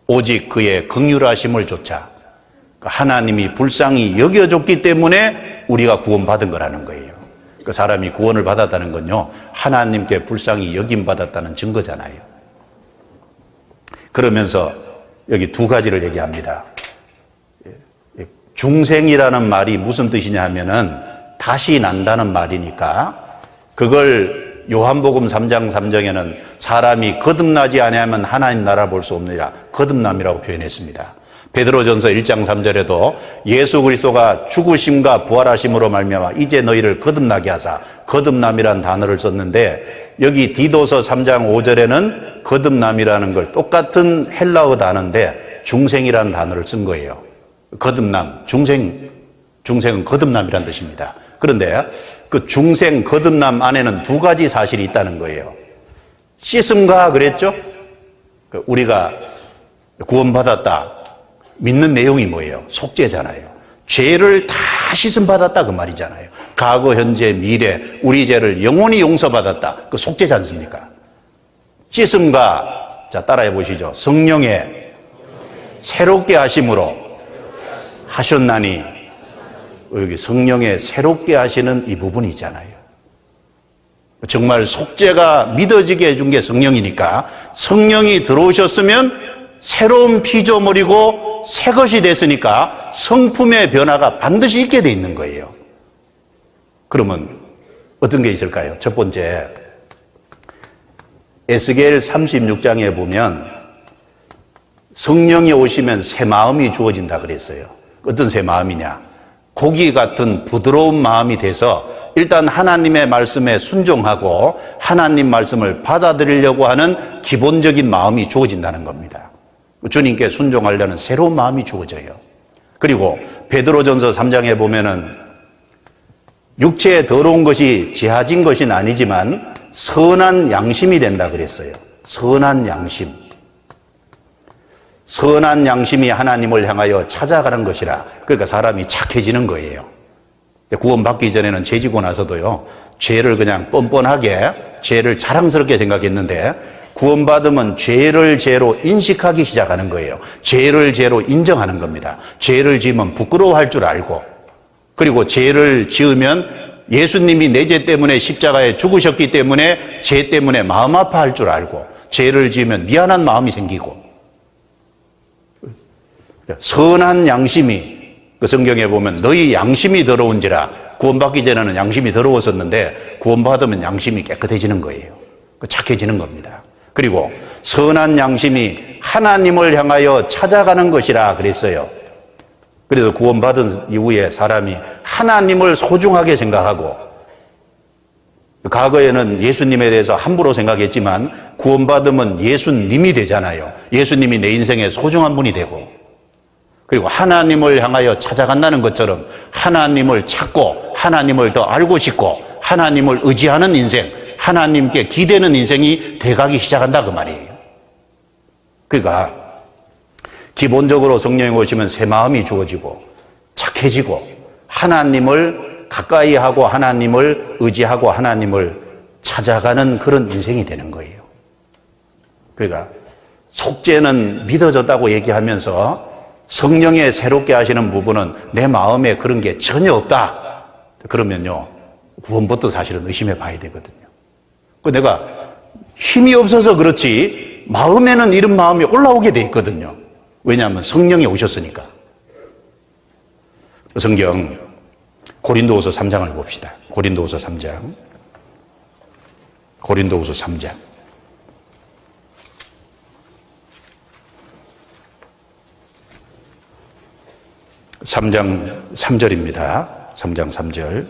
오직 그의 긍휼하심을 쫓아 하나님이 불쌍히 여겨줬기 때문에 우리가 구원받은 거라는 거예요. 그 사람이 구원을 받았다는 건요, 하나님께 불쌍히 여김받았다는 증거잖아요. 그러면서 여기 두 가지를 얘기합니다. 중생이라는 말이 무슨 뜻이냐 하면은 다시 난다는 말이니까, 그걸 요한복음 3장 3절에는 사람이 거듭나지 아니하면 하나님 나라 볼 수 없느니라 거듭남이라고 표현했습니다. 베드로전서 1장 3절에도 예수 그리스도가 죽으심과 부활하심으로 말미암아 이제 너희를 거듭나게 하사, 거듭남이라는 단어를 썼는데, 여기 디도서 3장 5절에는 거듭남이라는 걸 똑같은 헬라어 단어인데 중생이라는 단어를 쓴 거예요. 거듭남, 중생은 거듭남이라는 뜻입니다. 그런데 그 중생 거듭남 안에는 두 가지 사실이 있다는 거예요. 씻음과 그랬죠? 우리가 구원받았다, 믿는 내용이 뭐예요? 속죄잖아요. 죄를 다 씻음받았다 그 말이잖아요. 과거, 현재, 미래 우리 죄를 영원히 용서받았다, 그 속죄지 않습니까? 씻음과, 자, 따라해 보시죠. 성령의 새롭게 하심으로 하셨나니, 여기 성령의 새롭게 하시는 이 부분이 있잖아요. 정말 속죄가 믿어지게 해준 게 성령이니까, 성령이 들어오셨으면 새로운 피조물이고 새 것이 됐으니까 성품의 변화가 반드시 있게 돼 있는 거예요. 그러면 어떤 게 있을까요? 첫 번째, 에스겔 36장에 보면 성령이 오시면 새 마음이 주어진다 그랬어요. 어떤 새 마음이냐? 고기 같은 부드러운 마음이 돼서 일단 하나님의 말씀에 순종하고 하나님 말씀을 받아들이려고 하는 기본적인 마음이 주어진다는 겁니다. 주님께 순종하려는 새로운 마음이 주어져요. 그리고 베드로전서 3장에 보면은 육체에 더러운 것이 지하진 것은 아니지만 선한 양심이 된다 그랬어요. 선한 양심. 선한 양심이 하나님을 향하여 찾아가는 것이라. 그러니까 사람이 착해지는 거예요. 구원받기 전에는 죄지고 나서도요, 죄를 그냥 뻔뻔하게, 죄를 자랑스럽게 생각했는데, 구원받으면 죄를 죄로 인식하기 시작하는 거예요. 죄를 죄로 인정하는 겁니다. 죄를 지으면 부끄러워할 줄 알고, 그리고 죄를 지으면 예수님이 내 죄 때문에 십자가에 죽으셨기 때문에 죄 때문에 마음 아파할 줄 알고, 죄를 지으면 미안한 마음이 생기고, 선한 양심이, 그 성경에 보면 너희 양심이 더러운지라, 구원받기 전에는 양심이 더러웠었는데 구원받으면 양심이 깨끗해지는 거예요. 착해지는 겁니다. 그리고 선한 양심이 하나님을 향하여 찾아가는 것이라 그랬어요. 그래서 구원받은 이후에 사람이 하나님을 소중하게 생각하고, 과거에는 예수님에 대해서 함부로 생각했지만 구원받으면 예수님이 되잖아요. 예수님이 내 인생의 소중한 분이 되고, 그리고 하나님을 향하여 찾아간다는 것처럼 하나님을 찾고 하나님을 더 알고 싶고 하나님을 의지하는 인생, 하나님께 기대는 인생이 돼가기 시작한다 그 말이에요. 그러니까 기본적으로 성령이 오시면 새 마음이 주어지고 착해지고 하나님을 가까이 하고 하나님을 의지하고 하나님을 찾아가는 그런 인생이 되는 거예요. 그러니까 속죄는 믿어졌다고 얘기하면서 성령의 새롭게 하시는 부분은 내 마음에 그런 게 전혀 없다. 그러면요, 구원부터 사실은 의심해 봐야 되거든요. 내가 힘이 없어서 그렇지 마음에는 이런 마음이 올라오게 돼 있거든요. 왜냐하면 성령이 오셨으니까. 성경 고린도후서 3장을 봅시다. 고린도후서 3장. 고린도후서 3장. 3장 3절입니다. 3장 3절.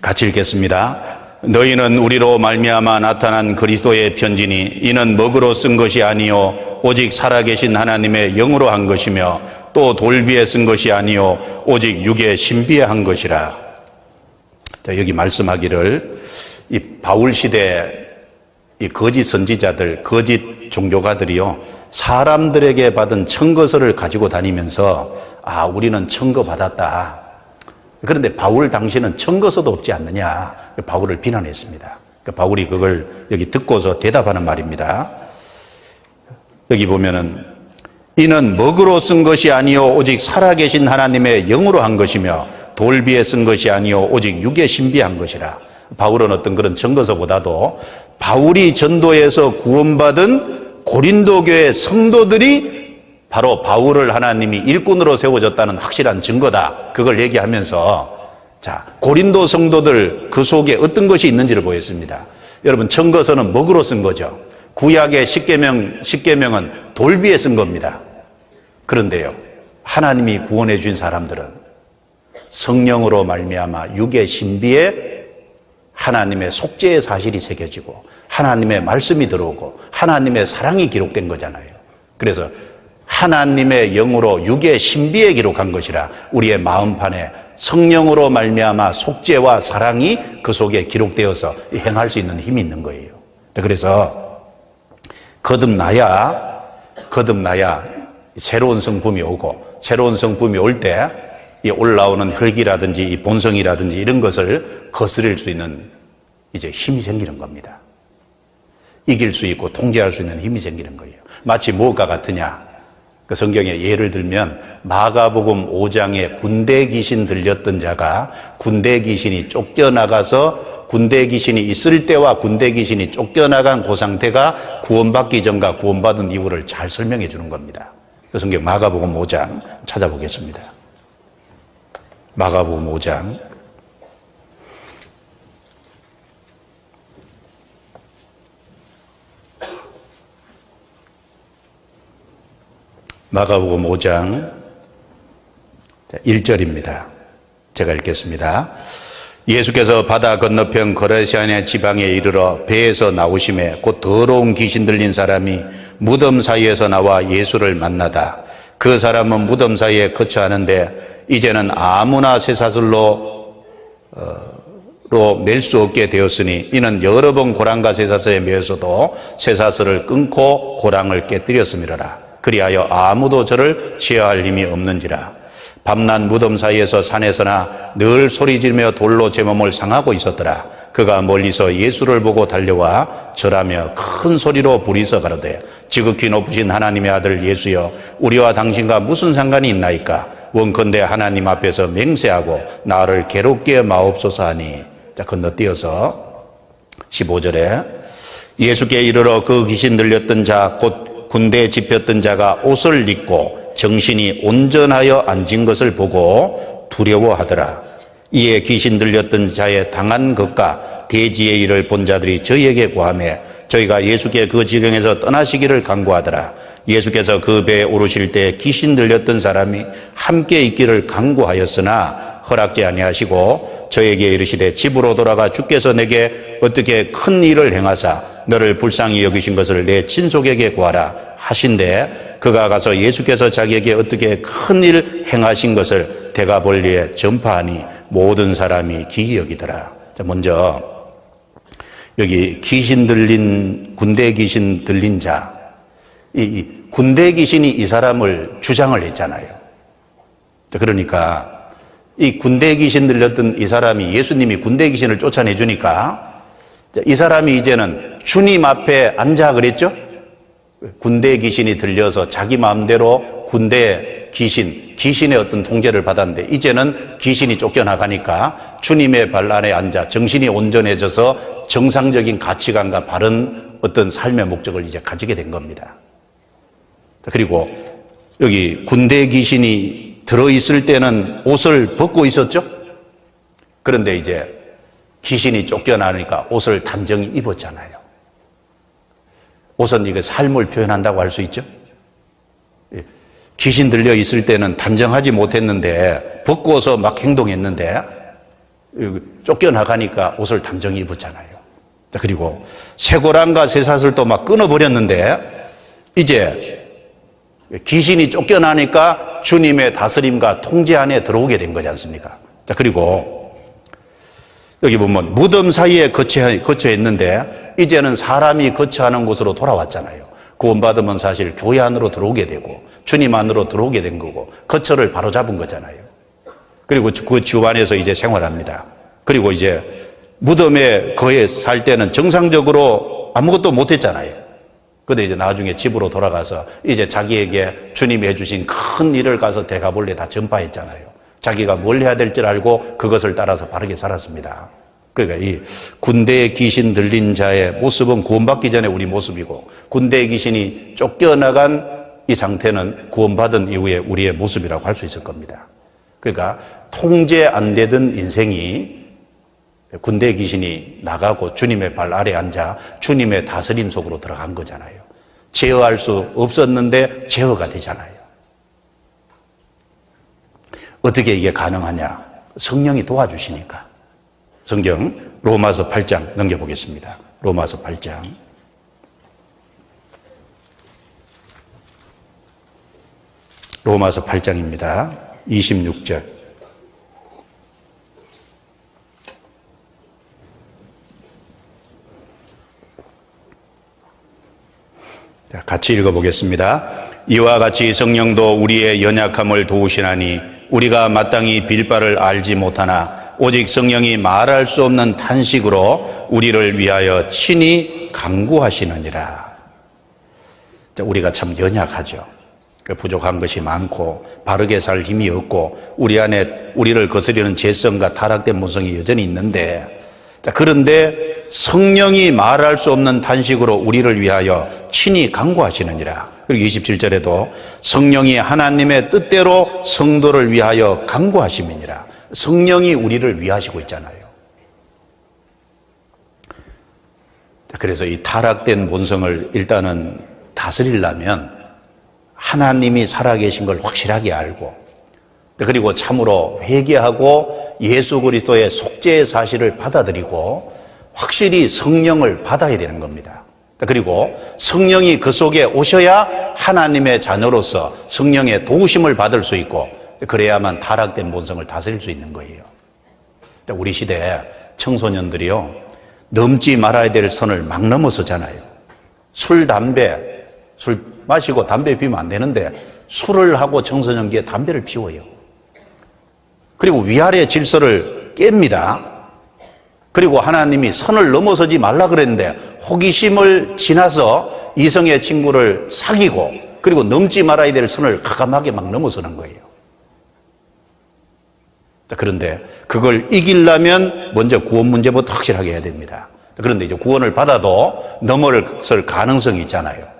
같이 읽겠습니다. 너희는 우리로 말미암아 나타난 그리스도의 편지니 이는 먹으로 쓴 것이 아니요 오직 살아계신 하나님의 영으로 한 것이며 또 돌비에 쓴 것이 아니요 오직 육에 신비에 한 것이라. 자, 여기 말씀하기를 이 바울 시대 이 거짓 선지자들, 거짓 종교가들이요 사람들에게 받은 청거서를 가지고 다니면서 우리는 청거 받았다. 그런데 바울 당시는 청거서도 없지 않느냐. 바울을 비난했습니다. 바울이 그걸 여기 듣고서 대답하는 말입니다. 여기 보면은 이는 먹으로 쓴 것이 아니요 오직 살아계신 하나님의 영으로 한 것이며 돌비에 쓴 것이 아니요 오직 육에 신비한 것이라. 바울은 어떤 그런 청거서보다도 바울이 전도해서 구원받은 고린도 교회 성도들이 바로 바울을 하나님이 일꾼으로 세워줬다는 확실한 증거다. 그걸 얘기하면서 자, 고린도 성도들 그 속에 어떤 것이 있는지를 보였습니다. 여러분, 청거서는 먹으로 쓴 거죠. 구약의 십계명은 돌비에 쓴 겁니다. 그런데요, 하나님이 구원해 준 사람들은 성령으로 말미암아 육의 신비에 하나님의 속죄의 사실이 새겨지고 하나님의 말씀이 들어오고 하나님의 사랑이 기록된 거잖아요. 그래서 하나님의 영으로 육의 신비에 기록한 것이라 우리의 마음판에 성령으로 말미암아 속죄와 사랑이 그 속에 기록되어서 행할 수 있는 힘이 있는 거예요. 그래서 거듭나야 새로운 성품이 오고 새로운 성품이 올 때 이 올라오는 혈기라든지 이 본성이라든지 이런 것을 거스릴 수 있는 이제 힘이 생기는 겁니다. 이길 수 있고 통제할 수 있는 힘이 생기는 거예요. 마치 뭐가 같으냐? 그 성경에 예를 들면 마가복음 5장에 군대 귀신 들렸던 자가 군대 귀신이 쫓겨나가서 군대 귀신이 있을 때와 군대 귀신이 쫓겨나간 그 상태가 구원받기 전과 구원받은 이후를 잘 설명해 주는 겁니다. 그 성경 마가복음 5장 찾아보겠습니다. 마가복음 5장 마가복음 5장 1절입니다. 제가 읽겠습니다. 예수께서 바다 건너편 거라사냐 지방에 이르러 배에서 나오심에 곧 더러운 귀신 들린 사람이 무덤 사이에서 나와 예수를 만나다. 그 사람은 무덤 사이에 거처하는데 이제는 아무나 쇠사슬로 맬 수 없게 되었으니 이는 여러 번 고랑과 쇠사슬에 매어서도 쇠사슬을 끊고 고랑을 깨뜨렸음이로라. 그리하여 아무도 저를 제어할 힘이 없는지라. 밤낮 무덤 사이에서 산에서나 늘 소리지르며 돌로 제 몸을 상하고 있었더라. 그가 멀리서 예수를 보고 달려와 절하며 큰 소리로 부르짖어 가로되 지극히 높으신 하나님의 아들 예수여 우리와 당신과 무슨 상관이 있나이까. 원컨대 하나님 앞에서 맹세하고 나를 괴롭게 마옵소서 하니. 자, 건너뛰어서 15절에 예수께 이르러 그 귀신 들렸던 자 곧 군대에 집혔던 자가 옷을 입고 정신이 온전하여 앉은 것을 보고 두려워하더라. 이에 귀신 들렸던 자의 당한 것과 대지의 일을 본 자들이 저희에게 고하매 저희가 예수께 그 지경에서 떠나시기를 간구하더라. 예수께서 그 배에 오르실 때 귀신 들렸던 사람이 함께 있기를 간구하였으나 허락지 아니하시고 저에게 이르시되 집으로 돌아가 주께서 내게 어떻게 큰 일을 행하사 너를 불쌍히 여기신 것을 내 친족에게 구하라 하신대 그가 가서 예수께서 자기에게 어떻게 큰 일 행하신 것을 대가벌리에 전파하니 모든 사람이 기이 여기더라. 자, 먼저 여기 귀신 들린 군대 귀신 들린 자, 이 군대 귀신이 이 사람을 주장을 했잖아요. 그러니까 이 군대 귀신 들렸던 이 사람이 예수님이 군대 귀신을 쫓아내주니까 이 사람이 이제는 주님 앞에 앉아 그랬죠? 군대 귀신이 들려서 자기 마음대로 군대 귀신의 어떤 통제를 받았는데 이제는 귀신이 쫓겨나가니까 주님의 발 아래 앉아 정신이 온전해져서 정상적인 가치관과 바른 어떤 삶의 목적을 이제 가지게 된 겁니다. 그리고 여기 군대 귀신이 들어있을 때는 옷을 벗고 있었죠? 그런데 이제 귀신이 쫓겨나니까 옷을 단정히 입었잖아요. 옷은 이게 삶을 표현한다고 할 수 있죠? 귀신 들려 있을 때는 단정하지 못했는데 벗고서 막 행동했는데 쫓겨나가니까 옷을 당정히 입었잖아요. 그리고 쇠고랑과 쇠사슬도 막 끊어버렸는데 이제 귀신이 쫓겨나니까 주님의 다스림과 통제 안에 들어오게 된 거지 않습니까? 자, 그리고 여기 보면 무덤 사이에 거처했는데 이제는 사람이 거처하는 곳으로 돌아왔잖아요. 구원받으면 사실 교회 안으로 들어오게 되고 주님 안으로 들어오게 된 거고 거처를 바로 잡은 거잖아요. 그리고 그 주안에서 이제 생활합니다. 그리고 이제 무덤에 거해 살 때는 정상적으로 아무것도 못했잖아요. 근데 이제 나중에 집으로 돌아가서 이제 자기에게 주님이 해주신 큰 일을 가서 대가볼래 다 전파했잖아요. 자기가 뭘 해야 될 줄 알고 그것을 따라서 바르게 살았습니다. 그러니까 이 군대에 귀신 들린 자의 모습은 구원받기 전에 우리 모습이고 군대의 귀신이 쫓겨나간 이 상태는 구원받은 이후에 우리의 모습이라고 할 수 있을 겁니다. 그러니까 통제 안 되던 인생이 군대 귀신이 나가고 주님의 발 아래 앉아 주님의 다스림 속으로 들어간 거잖아요. 제어할 수 없었는데 제어가 되잖아요. 어떻게 이게 가능하냐? 성령이 도와주시니까. 성경 로마서 8장 넘겨보겠습니다. 로마서 8장. 로마서 8장입니다. 26절. 같이 읽어보겠습니다. 이와 같이 성령도 우리의 연약함을 도우시나니 우리가 마땅히 빌 바를 알지 못하나 오직 성령이 말할 수 없는 탄식으로 우리를 위하여 친히 간구하시느니라. 우리가 참 연약하죠. 부족한 것이 많고 바르게 살 힘이 없고 우리 안에 우리를 거스리는 죄성과 타락된 모성이 여전히 있는데, 그런데 성령이 말할 수 없는 탄식으로 우리를 위하여 친히 간구하시느니라. 그리고 27절에도 성령이 하나님의 뜻대로 성도를 위하여 간구하심이니라. 성령이 우리를 위하시고 있잖아요. 그래서 이 타락된 본성을 일단은 다스리려면 하나님이 살아계신 걸 확실하게 알고, 그리고 참으로 회개하고 예수 그리스도의 속죄의 사실을 받아들이고 확실히 성령을 받아야 되는 겁니다. 그리고 성령이 그 속에 오셔야 하나님의 자녀로서 성령의 도우심을 받을 수 있고, 그래야만 타락된 본성을 다스릴 수 있는 거예요. 우리 시대에 청소년들이요, 넘지 말아야 될 선을 막 넘어서잖아요. 술 마시고 담배 피우면 안 되는데 술을 하고 청소년기에 담배를 피워요. 그리고 위아래 질서를 깹니다. 그리고 하나님이 선을 넘어서지 말라 그랬는데 호기심을 지나서 이성의 친구를 사귀고 그리고 넘지 말아야 될 선을 가감하게 막 넘어서는 거예요. 그런데 그걸 이기려면 먼저 구원 문제부터 확실하게 해야 됩니다. 그런데 이제 구원을 받아도 넘어설 가능성이 있잖아요.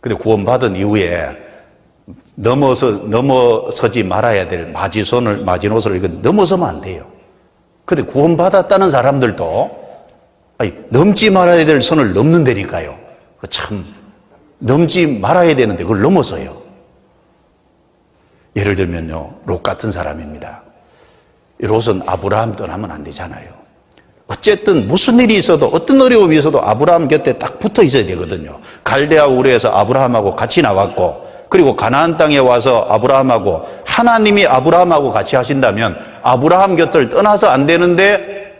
근데 구원받은 이후에 넘어서지 말아야 될 마지노선을 이거 넘어서면 안 돼요. 근데 구원받았다는 사람들도 넘지 말아야 될 선을 넘는다니까요. 참 넘지 말아야 되는데 그걸 넘어서요. 예를 들면요, 롯 같은 사람입니다. 롯은 아브라함 떠나면 안 되잖아요. 어쨌든 무슨 일이 있어도 어떤 어려움이 있어도 아브라함 곁에 딱 붙어 있어야 되거든요. 갈대아 우르에서 아브라함하고 같이 나왔고, 그리고 가나안 땅에 와서 아브라함하고 하나님이 아브라함하고 같이 하신다면 아브라함 곁을 떠나서 안 되는데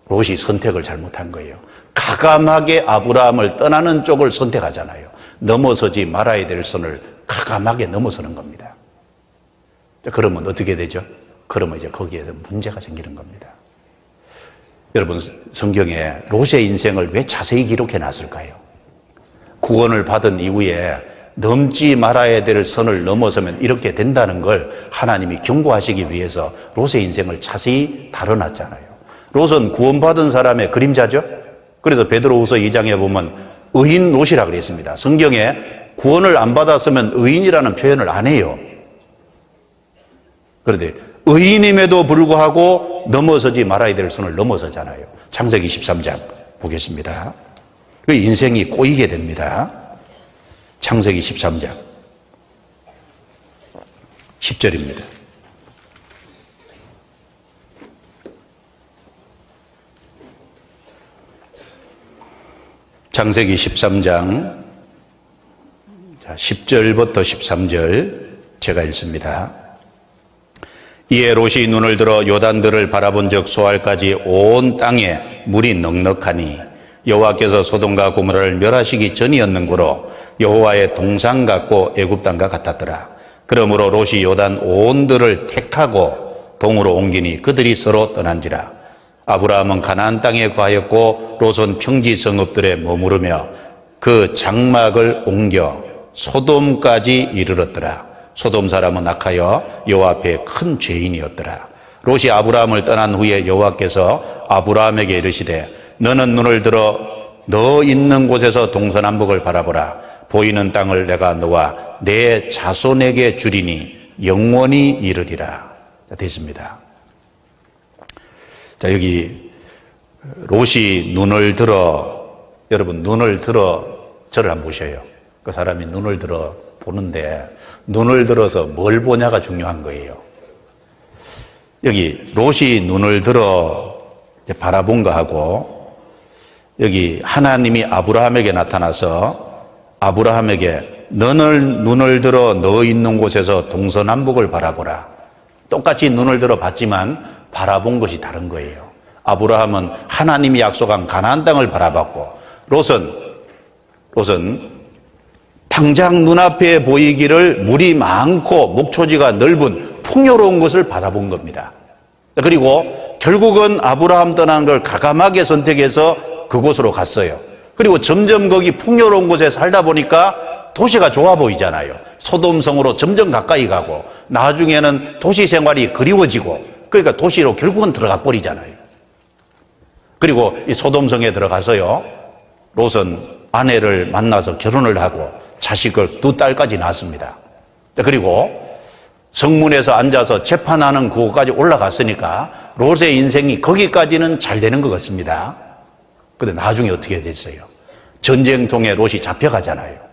롯이 선택을 잘못한 거예요. 가감하게 아브라함을 떠나는 쪽을 선택하잖아요. 넘어서지 말아야 될 선을 가감하게 넘어서는 겁니다. 그러면 어떻게 되죠? 그러면 이제 거기에서 문제가 생기는 겁니다. 여러분, 성경에 롯의 인생을 왜 자세히 기록해 놨을까요? 구원을 받은 이후에 넘지 말아야 될 선을 넘어서면 이렇게 된다는 걸 하나님이 경고하시기 위해서 롯의 인생을 자세히 다뤄놨잖아요. 롯은 구원받은 사람의 그림자죠. 그래서 베드로후서 2장에 보면 의인 롯이라 그랬습니다. 성경에 구원을 안 받았으면 의인이라는 표현을 안 해요. 그런데 의인임에도 불구하고 넘어서지 말아야 될 선을 넘어서잖아요. 창세기 13장 보겠습니다. 그 인생이 꼬이게 됩니다. 창세기 13장 10절입니다. 창세기 13장 10절부터 13절 제가 읽습니다. 이에 롯이 눈을 들어 요단들을 바라본 적 소알까지 온 땅에 물이 넉넉하니 여호와께서 소돔과 고모라를 멸하시기 전이었는고로 여호와의 동상 같고 애굽 땅과 같았더라. 그러므로 롯이 요단 온들을 택하고 동으로 옮기니 그들이 서로 떠난지라. 아브라함은 가나안 땅에 거하였고 롯은 평지 성읍들에 머무르며 그 장막을 옮겨 소돔까지 이르렀더라. 소돔 사람은 악하여 여호와 앞에 큰 죄인이었더라. 롯이 아브라함을 떠난 후에 여호와께서 아브라함에게 이르시되 너는 눈을 들어 너 있는 곳에서 동서남북을 바라보라. 보이는 땅을 내가 너와 내 자손에게 주리니 영원히 이르리라. 자, 됐습니다. 자, 여기 롯이 눈을 들어, 여러분 눈을 들어 저를 한번 보셔요. 그 사람이 눈을 들어 보는데 눈을 들어서 뭘 보냐가 중요한 거예요. 여기 롯이 눈을 들어 바라본 거하고 여기 하나님이 아브라함에게 나타나서 아브라함에게 너는 눈을 들어 너 있는 곳에서 동서남북을 바라보라. 똑같이 눈을 들어 봤지만 바라본 것이 다른 거예요. 아브라함은 하나님이 약속한 가나안 땅을 바라봤고 롯은 당장 눈앞에 보이기를 물이 많고 목초지가 넓은 풍요로운 것을 바라본 겁니다. 그리고 결국은 아브라함 떠난 걸 가감하게 선택해서 그곳으로 갔어요. 그리고 점점 거기 풍요로운 곳에 살다 보니까 도시가 좋아 보이잖아요. 소돔성으로 점점 가까이 가고 나중에는 도시 생활이 그리워지고 그러니까 도시로 결국은 들어가 버리잖아요. 그리고 이 소돔성에 들어가서요, 롯은 아내를 만나서 결혼을 하고 자식을 2딸까지 낳았습니다. 그리고 성문에서 앉아서 재판하는 그곳까지 올라갔으니까 롯의 인생이 거기까지는 잘 되는 것 같습니다. 그런데 나중에 어떻게 됐어요? 전쟁통에 롯이 잡혀가잖아요.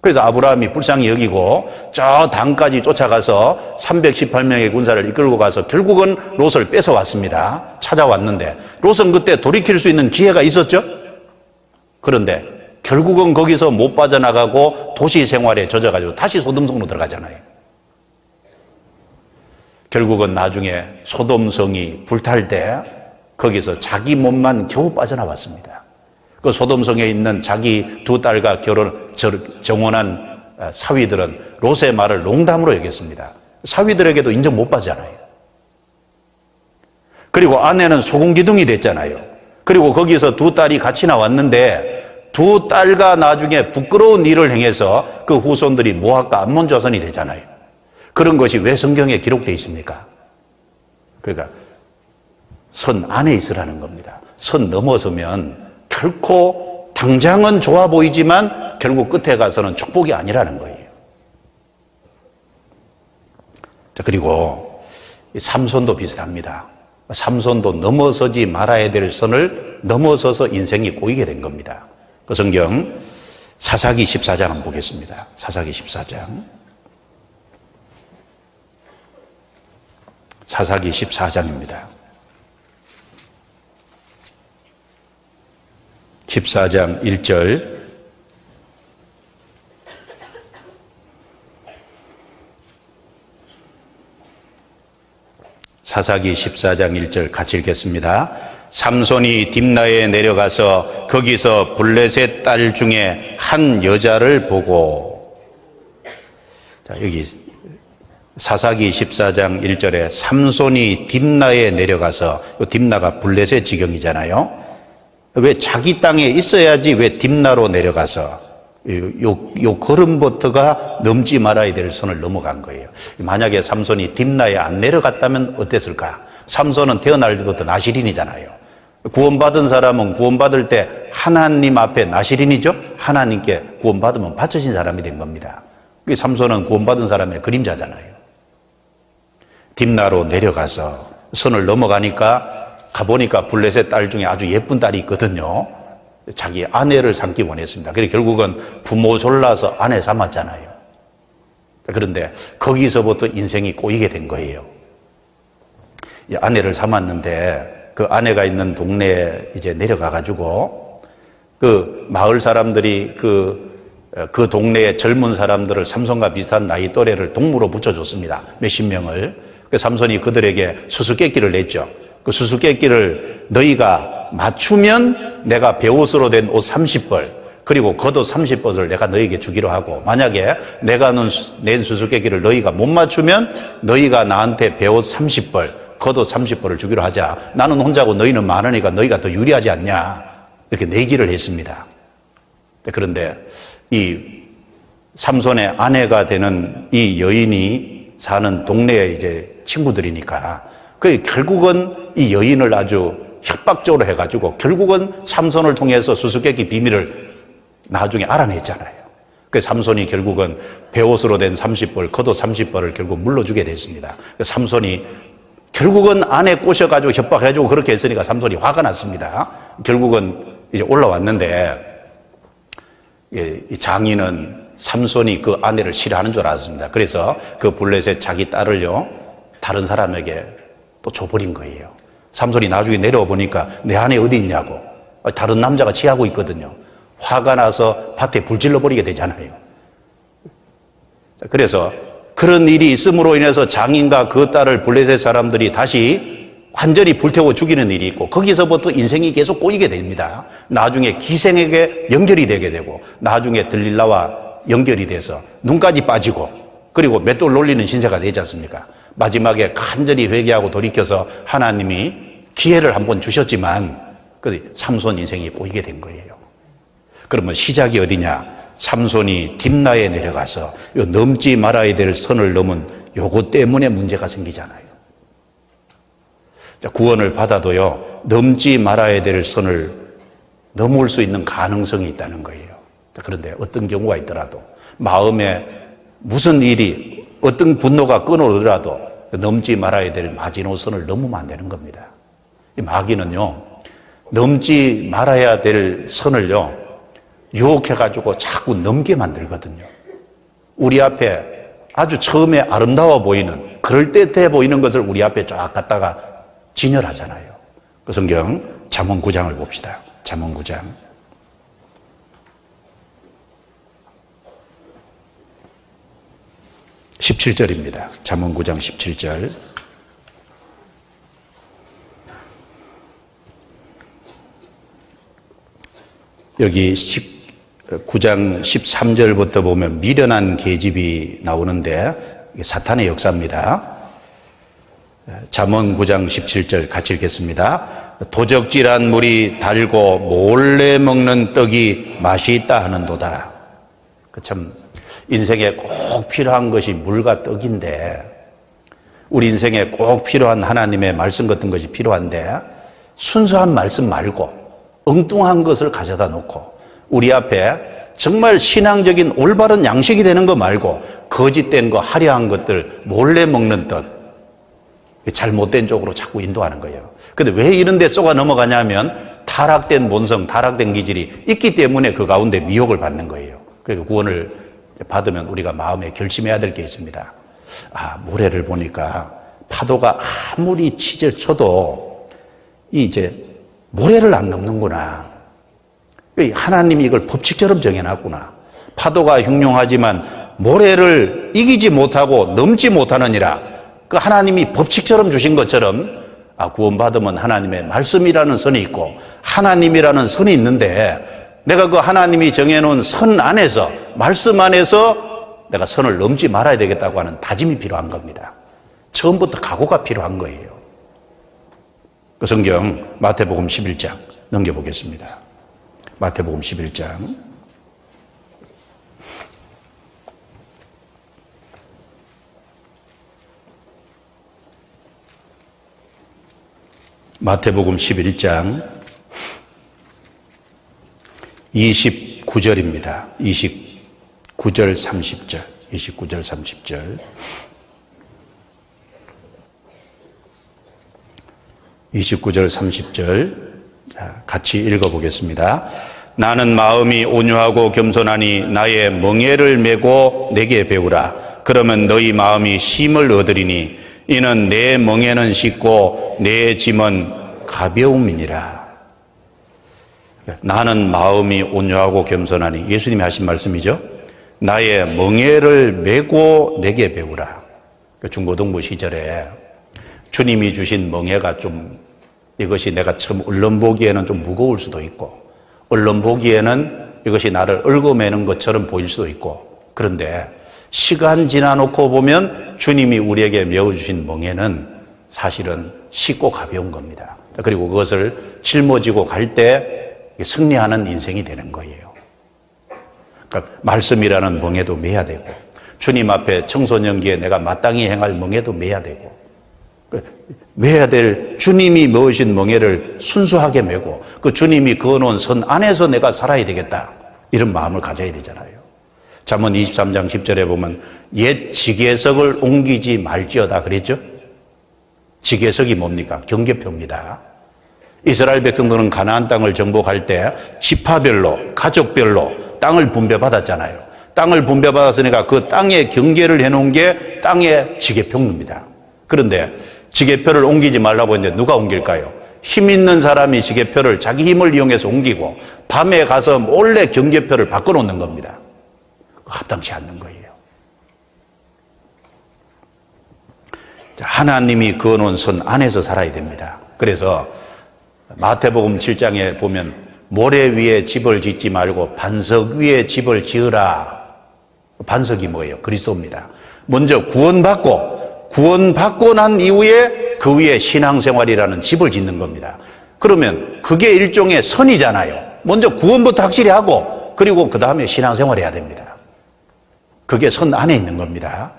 그래서 아브라함이 불쌍히 여기고 저 단까지 쫓아가서 318명의 군사를 이끌고 가서 결국은 롯을 뺏어왔습니다. 찾아왔는데 롯은 그때 돌이킬 수 있는 기회가 있었죠? 그런데 결국은 거기서 못 빠져나가고 도시 생활에 젖어가지고 다시 소돔성으로 들어가잖아요. 결국은 나중에 소돔성이 불탈 때 거기서 자기 몸만 겨우 빠져나왔습니다. 그 소돔성에 있는 자기 2딸과 정혼한 사위들은 롯의 말을 농담으로 여겼습니다. 사위들에게도 인정 못 받잖아요. 그리고 아내는 소금기둥이 됐잖아요. 그리고 거기서 2딸이 같이 나왔는데 2딸과 나중에 부끄러운 일을 행해서 그 후손들이 모압과 암몬 자손이 되잖아요. 그런 것이 왜 성경에 기록되어 있습니까? 그러니까 선 안에 있으라는 겁니다. 선 넘어서면 결코 당장은 좋아 보이지만 결국 끝에 가서는 축복이 아니라는 거예요. 자, 그리고 삼손도 비슷합니다. 삼손도 넘어서지 말아야 될 선을 넘어서서 인생이 꼬이게 된 겁니다. 그 성경 사사기 14장 한번 보겠습니다. 사사기 14장. 사사기 14장입니다. 14장 1절. 사사기 14장 1절 같이 읽겠습니다. 삼손이 딥나에 내려가서 거기서 블레셋 딸 중에 한 여자를 보고, 자, 여기 사사기 14장 1절에 삼손이 딥나에 내려가서, 딥나가 블레셋 지경이잖아요. 왜 자기 땅에 있어야지 왜 딥나로 내려가서 요 걸음부터가 넘지 말아야 될 선을 넘어간 거예요. 만약에 삼손이 딥나에 안 내려갔다면 어땠을까? 삼손은 태어날 때부터 나시린이잖아요. 구원받은 사람은 구원받을 때 하나님 앞에 나시린이죠. 하나님께 구원받으면 바쳐진 사람이 된 겁니다. 삼손은 구원받은 사람의 그림자잖아요. 딥나로 내려가서 선을 넘어가니까 가보니까 블레셋 딸 중에 아주 예쁜 딸이 있거든요. 자기 아내를 삼기 원했습니다. 그래서 결국은 부모 졸라서 아내 삼았잖아요. 그런데 거기서부터 인생이 꼬이게 된 거예요. 아내를 삼았는데 그 아내가 있는 동네에 이제 내려가가지고 그 마을 사람들이 그 동네의 젊은 사람들을 삼손과 비슷한 나이 또래를 동무로 붙여줬습니다. 몇십 명을. 그 삼손이 그들에게 수수께끼를 냈죠. 그 수수께끼를 너희가 맞추면 내가 베옷으로 된 옷 30벌, 그리고 겉옷 30벌을 내가 너희에게 주기로 하고, 만약에 내가 낸 수수께끼를 너희가 못 맞추면 너희가 나한테 베옷 30벌, 겉옷 30벌을 주기로 하자. 나는 혼자고 너희는 많으니까 너희가 더 유리하지 않냐. 이렇게 내기를 했습니다. 그런데 이 삼손의 아내가 되는 이 여인이 사는 동네의 이제 친구들이니까 그 결국은 이 여인을 아주 협박적으로 해가지고 결국은 삼손을 통해서 수수께끼 비밀을 나중에 알아냈잖아요. 그래서 삼손이 결국은 베옷으로 된 30벌, 겉옷 30벌을 결국 물러주게 됐습니다. 삼손이 결국은 아내 꼬셔가지고 협박해가지고 그렇게 했으니까 삼손이 화가 났습니다. 결국은 이제 올라왔는데 이 장인은 삼손이 그 아내를 싫어하는 줄 알았습니다. 그래서 그 블레셋 자기 딸을요 다른 사람에게 또 줘버린 거예요. 삼손이 나중에 내려와 보니까 내 아내 어디 있냐고, 다른 남자가 취하고 있거든요. 화가 나서 밭에 불질러 버리게 되잖아요. 그래서 그런 일이 있음으로 인해서 장인과 그 딸을 블레셋 사람들이 다시 완전히 불태워 죽이는 일이 있고, 거기서부터 인생이 계속 꼬이게 됩니다. 나중에 기생에게 연결이 되게 되고, 나중에 들릴라와 연결이 돼서 눈까지 빠지고, 그리고 맷돌 놀리는 신세가 되지 않습니까? 마지막에 간절히 회개하고 돌이켜서 하나님이 기회를 한번 주셨지만 삼손 인생이 꼬이게 된 거예요. 그러면 시작이 어디냐? 삼손이 딥나에 내려가서 넘지 말아야 될 선을 넘은 요거 때문에 문제가 생기잖아요. 구원을 받아도요, 넘지 말아야 될 선을 넘을 수 있는 가능성이 있다는 거예요. 그런데 어떤 경우가 있더라도, 마음에 무슨 일이, 어떤 분노가 끊어오더라도 넘지 말아야 될 마지노선을 넘으면 안 되는 겁니다. 이 마귀는요, 넘지 말아야 될 선을요, 유혹해가지고 자꾸 넘게 만들거든요. 우리 앞에 아주 처음에 아름다워 보이는, 그럴듯해 보이는 것을 우리 앞에 쫙 갖다가 진열하잖아요. 그 성경 잠언 9장을 봅시다. 잠언 9장. (17절입니다) 잠언 9장 17절. 여기 9장 13절부터 보면 미련한 계집이 나오는데 이게 사탄의 역사입니다. 잠언 9장 17절 같이 읽겠습니다. 도적질한 물이 달고 몰래 먹는 떡이 맛이 있다 하는도다. 참 인생에 꼭 필요한 것이 물과 떡인데, 우리 인생에 꼭 필요한 하나님의 말씀 같은 것이 필요한데, 순수한 말씀 말고 엉뚱한 것을 가져다 놓고 우리 앞에 정말 신앙적인 올바른 양식이 되는 거 말고 거짓된 거, 화려한 것들 몰래 먹는 떡, 잘못된 쪽으로 자꾸 인도하는 거예요. 근데 왜 이런 데 쏘가 넘어가냐면 타락된 본성, 타락된 기질이 있기 때문에 그 가운데 미혹을 받는 거예요. 그러니까 구원을 받으면 우리가 마음에 결심해야 될 게 있습니다. 모래를 보니까 파도가 아무리 치질 쳐도 이제 모래를 안 넘는구나. 하나님이 이걸 법칙처럼 정해놨구나. 파도가 흉흉하지만 모래를 이기지 못하고 넘지 못하느니라. 그 하나님이 법칙처럼 주신 것처럼 구원받으면 하나님의 말씀이라는 선이 있고 하나님이라는 선이 있는데, 내가 그 하나님이 정해놓은 선 안에서, 말씀 안에서 내가 선을 넘지 말아야 되겠다고 하는 다짐이 필요한 겁니다. 처음부터 각오가 필요한 거예요. 그 성경 마태복음 11장 넘겨보겠습니다. 마태복음 11장. 마태복음 11장 29절입니다. 29절 30절. 29절 30절. 29절 30절 같이 읽어보겠습니다. 나는 마음이 온유하고 겸손하니 나의 멍에를 메고 내게 배우라. 그러면 너희 마음이 쉼을 얻으리니 이는 내 멍에는 쉽고 내 짐은 가벼움이니라. 나는 마음이 온유하고 겸손하니, 예수님이 하신 말씀이죠. 나의 멍에를 메고 내게 배우라. 중고등부 시절에 주님이 주신 멍에가 좀, 이것이 내가 처음 얼른 보기에는 좀 무거울 수도 있고, 얼른 보기에는 이것이 나를 얽어매는 것처럼 보일 수도 있고, 그런데 시간 지나놓고 보면 주님이 우리에게 메어주신 멍에는 사실은 쉽고 가벼운 겁니다. 그리고 그것을 짊어지고 갈 때 승리하는 인생이 되는 거예요. 그러니까 말씀이라는 멍에도 매야 되고, 주님 앞에 청소년기에 내가 마땅히 행할 멍에도 매야 되고, 매야 될 주님이 메으신 멍에를 순수하게 메고 그 주님이 그어놓은 선 안에서 내가 살아야 되겠다, 이런 마음을 가져야 되잖아요. 잠언 23장 10절에 보면 옛 지계석을 옮기지 말지어다 그랬죠. 지계석이 뭡니까? 경계표입니다. 이스라엘 백성들은 가나안 땅을 정복할 때 지파별로, 가족별로 땅을 분배받았잖아요. 땅을 분배받았으니까 그 땅에 경계를 해놓은 게 땅의 지계표입니다. 그런데 지계표를 옮기지 말라고 했는데 누가 옮길까요? 힘 있는 사람이 지계표를 자기 힘을 이용해서 옮기고 밤에 가서 몰래 경계표를 바꿔놓는 겁니다. 합당치 않는 거예요. 하나님이 그어놓은 선 안에서 살아야 됩니다. 그래서 마태복음 7장에 보면 모래 위에 집을 짓지 말고 반석 위에 집을 지으라. 반석이 뭐예요? 그리스도입니다. 먼저 구원받고 난 이후에 그 위에 신앙생활이라는 집을 짓는 겁니다. 그러면 그게 일종의 선이잖아요. 먼저 구원부터 확실히 하고 그리고 그 다음에 신앙생활 해야 됩니다. 그게 선 안에 있는 겁니다.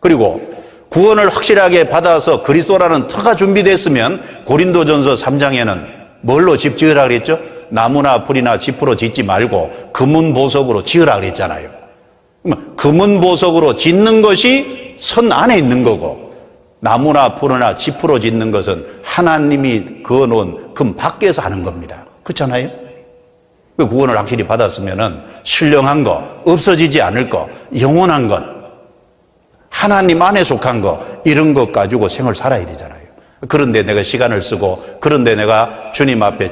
그리고 구원을 확실하게 받아서 그리스도라는 터가 준비됐으면 고린도전서 3장에는 뭘로 집 지으라 그랬죠? 나무나 풀이나 짚으로 짓지 말고 금은보석으로 지으라 그랬잖아요. 금은보석으로 짓는 것이 선 안에 있는 거고, 나무나 풀이나 짚으로 짓는 것은 하나님이 그어놓은 금 밖에서 하는 겁니다. 그렇잖아요? 그 구원을 확실히 받았으면은 신령한 거, 없어지지 않을 거, 영원한 것, 하나님 안에 속한 거, 이런 것 가지고 생을 살아야 되잖아요. 그런데 내가 시간을 쓰고, 그런데 내가 주님 앞에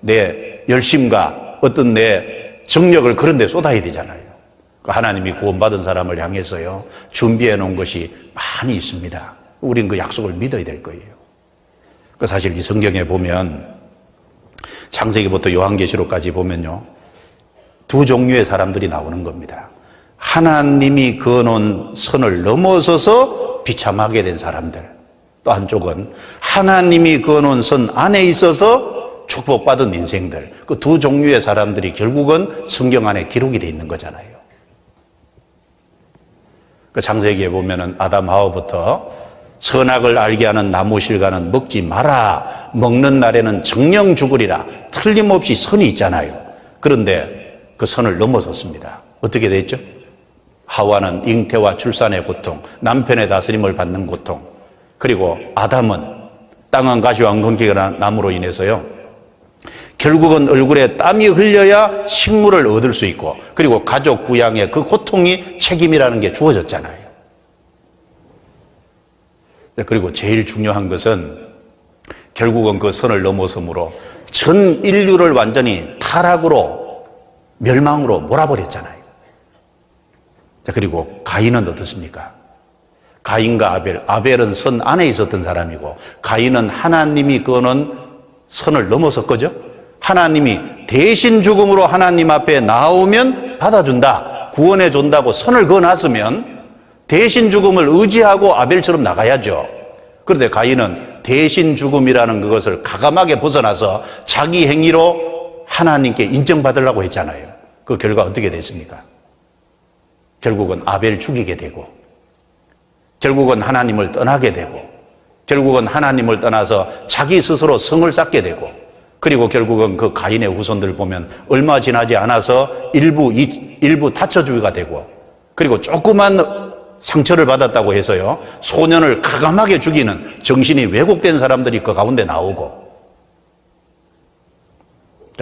내 열심과 어떤 내 정력을 그런 데 쏟아야 되잖아요. 하나님이 구원받은 사람을 향해서요, 준비해 놓은 것이 많이 있습니다. 우린 그 약속을 믿어야 될 거예요. 사실 이 성경에 보면 창세기부터 요한계시록까지 보면요, 두 종류의 사람들이 나오는 겁니다. 하나님이 그어놓은 선을 넘어서서 비참하게 된 사람들, 또 한쪽은 하나님이 그어놓은 선 안에 있어서 축복받은 인생들, 그 두 종류의 사람들이 결국은 성경 안에 기록이 되어 있는 거잖아요. 그 창세기에 보면은 아담 하와부터 선악을 알게 하는 나무 실과는 먹지 마라, 먹는 날에는 정령 죽으리라, 틀림없이 선이 있잖아요. 그런데 그 선을 넘어섰습니다. 어떻게 됐죠? 하와는 잉태와 출산의 고통, 남편의 다스림을 받는 고통, 그리고 아담은 땅은 가시와 엉겅퀴가 남으로 인해서요, 결국은 얼굴에 땀이 흘려야 식물을 얻을 수 있고, 그리고 가족 부양의 그 고통이 책임이라는 게 주어졌잖아요. 그리고 제일 중요한 것은 결국은 그 선을 넘어섬으로 전 인류를 완전히 타락으로, 멸망으로 몰아버렸잖아요. 그리고 가인은 어떻습니까? 가인과 아벨은 선 안에 있었던 사람이고, 가인은 하나님이 그어놓은 선을 넘어섰거죠. 하나님이 대신 죽음으로 하나님 앞에 나오면 받아준다, 구원해 준다고 선을 그어놨으면 대신 죽음을 의지하고 아벨처럼 나가야죠. 그런데 가인은 대신 죽음이라는 그것을 가감하게 벗어나서 자기 행위로 하나님께 인정받으려고 했잖아요. 그 결과 어떻게 됐습니까? 결국은 아벨 죽이게 되고, 결국은 하나님을 떠나게 되고, 결국은 하나님을 떠나서 자기 스스로 성을 쌓게 되고, 그리고 결국은 그 가인의 후손들 보면 얼마 지나지 않아서 일부 다쳐 죽이가 되고, 그리고 조그만 상처를 받았다고 해서요, 소년을 가감하게 죽이는 정신이 왜곡된 사람들이 그 가운데 나오고,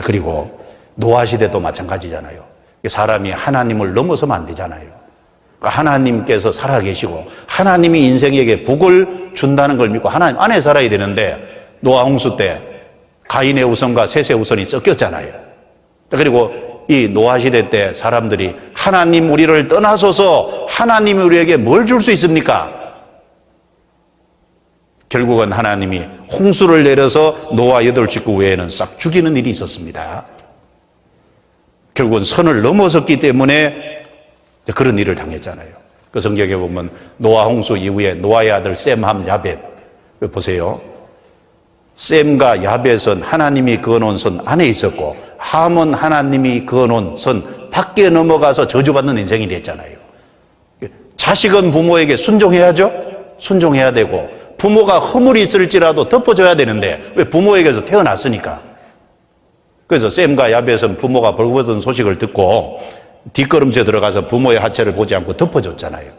그리고 노아 시대도 마찬가지잖아요. 사람이 하나님을 넘어서면 안 되잖아요. 하나님께서 살아계시고 하나님이 인생에게 복을 준다는 걸 믿고 하나님 안에 살아야 되는데, 노아 홍수 때 가인의 우선과 셋의 우선이 섞였잖아요. 그리고 이 노아 시대 때 사람들이 하나님 우리를 떠나소서, 하나님이 우리에게 뭘 줄 수 있습니까? 결국은 하나님이 홍수를 내려서 노아 8식구 외에는 싹 죽이는 일이 있었습니다. 결국은 선을 넘어섰기 때문에 그런 일을 당했잖아요. 그 성경에 보면 노아 홍수 이후에 노아의 아들 셈, 함, 야벳 보세요. 셈과 야벳은 하나님이 그어놓은 선 안에 있었고, 함은 하나님이 그어놓은 선 밖에 넘어가서 저주받는 인생이 됐잖아요. 자식은 부모에게 순종해야죠. 순종해야 되고, 부모가 허물이 있을지라도 덮어줘야 되는데 왜 부모에게서 태어났으니까. 그래서 셈과 야벳은 부모가 벌거벗은 소식을 듣고 뒷걸음질 들어가서 부모의 하체를 보지 않고 덮어줬잖아요.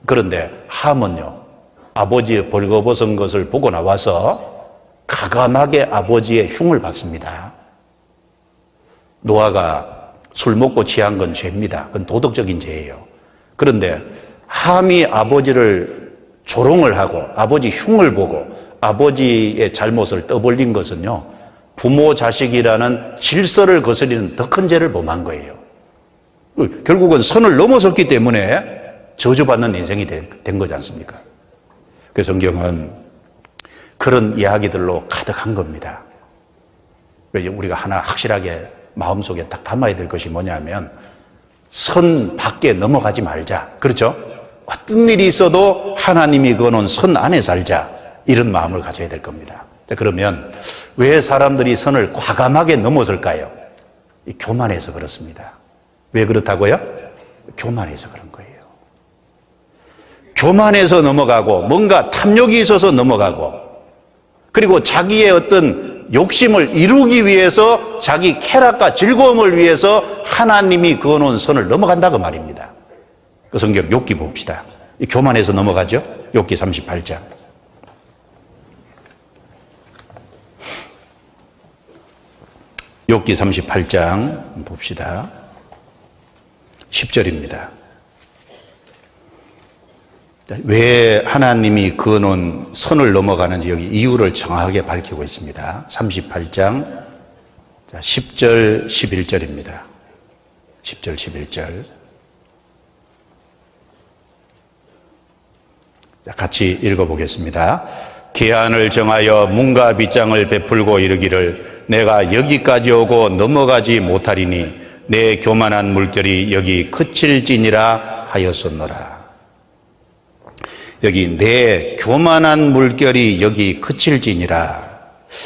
그런데 함은요, 아버지의 벌거벗은 것을 보고 나와서 가감하게 아버지의 흉을 받습니다. 노아가 술 먹고 취한 건 죄입니다. 그건 도덕적인 죄예요. 그런데 함이 아버지를 조롱을 하고 아버지 흉을 보고 아버지의 잘못을 떠벌린 것은요, 부모 자식이라는 질서를 거스리는 더 큰 죄를 범한 거예요. 결국은 선을 넘어섰기 때문에 저주받는 인생이 된 거지 않습니까? 그래서 성경은 그런 이야기들로 가득한 겁니다. 우리가 하나 확실하게 마음속에 딱 담아야 될 것이 뭐냐면, 선 밖에 넘어가지 말자. 그렇죠? 어떤 일이 있어도 하나님이 그어놓은 선 안에 살자. 이런 마음을 가져야 될 겁니다. 그러면 왜 사람들이 선을 과감하게 넘어설까요? 교만해서 그렇습니다. 왜 그렇다고요? 교만해서 그런 거예요. 교만해서 넘어가고, 뭔가 탐욕이 있어서 넘어가고, 그리고 자기의 어떤 욕심을 이루기 위해서, 자기 쾌락과 즐거움을 위해서 하나님이 그어놓은 선을 넘어간다 그 말입니다. 그 성경 욥기 봅시다. 교만해서 넘어가죠. 욥기 38장. 욥기 38장 봅시다. 10절입니다. 왜 하나님이 그어놓은 선을 넘어가는지 여기 이유를 정확하게 밝히고 있습니다. 38장 10절 11절입니다. 10절 11절 같이 읽어보겠습니다. 기한을 정하여 문과 빗장을 베풀고 이르기를 내가 여기까지 오고 넘어가지 못하리니 내 교만한 물결이 여기 그칠지니라 하였었노라. 여기 내 교만한 물결이 여기 그칠지니라.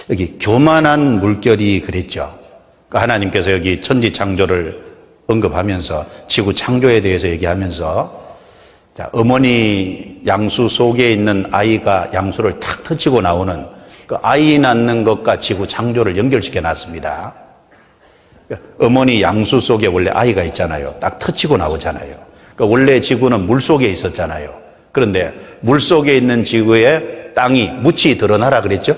여기 교만한 물결이 그랬죠. 하나님께서 여기 천지 창조를 언급하면서 지구 창조에 대해서 얘기하면서, 어머니 양수 속에 있는 아이가 양수를 탁 터치고 나오는 그 아이 낳는 것과 지구 창조를 연결시켜 놨습니다. 어머니 양수 속에 원래 아이가 있잖아요. 딱 터치고 나오잖아요. 원래 지구는 물 속에 있었잖아요. 그런데 물 속에 있는 지구에 땅이 묻이 드러나라 그랬죠?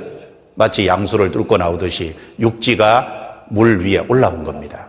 마치 양수를 뚫고 나오듯이 육지가 물 위에 올라온 겁니다.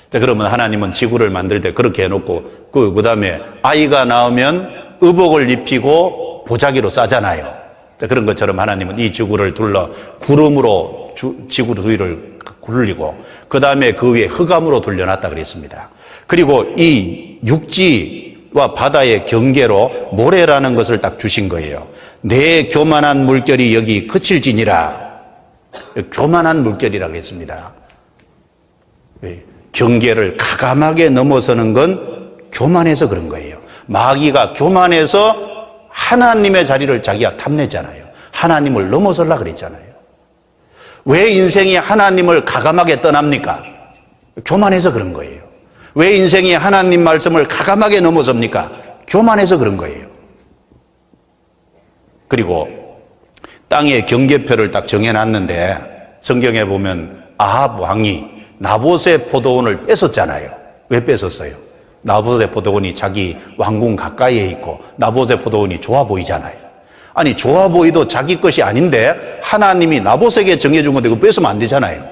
그러면 하나님은 지구를 만들 때 그렇게 해놓고 그 다음에 아이가 나오면 의복을 입히고 보자기로 싸잖아요. 그런 것처럼 하나님은 이 지구를 둘러 구름으로 지구 주위를 굴리고 그 다음에 그 위에 흑암으로 돌려놨다 그랬습니다. 그리고 이 육지와 바다의 경계로 모래라는 것을 딱 주신 거예요. 내 교만한 물결이 여기 그칠지니라. 교만한 물결이라고 했습니다. 경계를 가감하게 넘어서는 건 교만해서 그런 거예요. 마귀가 교만해서 하나님의 자리를 자기가 탐내잖아요. 하나님을 넘어서려고 그랬잖아요. 왜 인생이 하나님을 가감하게 떠납니까? 교만해서 그런 거예요. 왜 인생이 하나님 말씀을 가감하게 넘어섭니까? 교만해서 그런 거예요. 그리고 땅의 경계표를 딱 정해놨는데 성경에 보면 아합 왕이 나봇의 포도원을 뺏었잖아요. 왜 뺏었어요? 나봇의 포도원이 자기 왕궁 가까이에 있고 나봇의 포도원이 좋아 보이잖아요. 아니 좋아 보이도 자기 것이 아닌데 하나님이 나봇에게 정해준 건데 그거 뺏으면 안 되잖아요.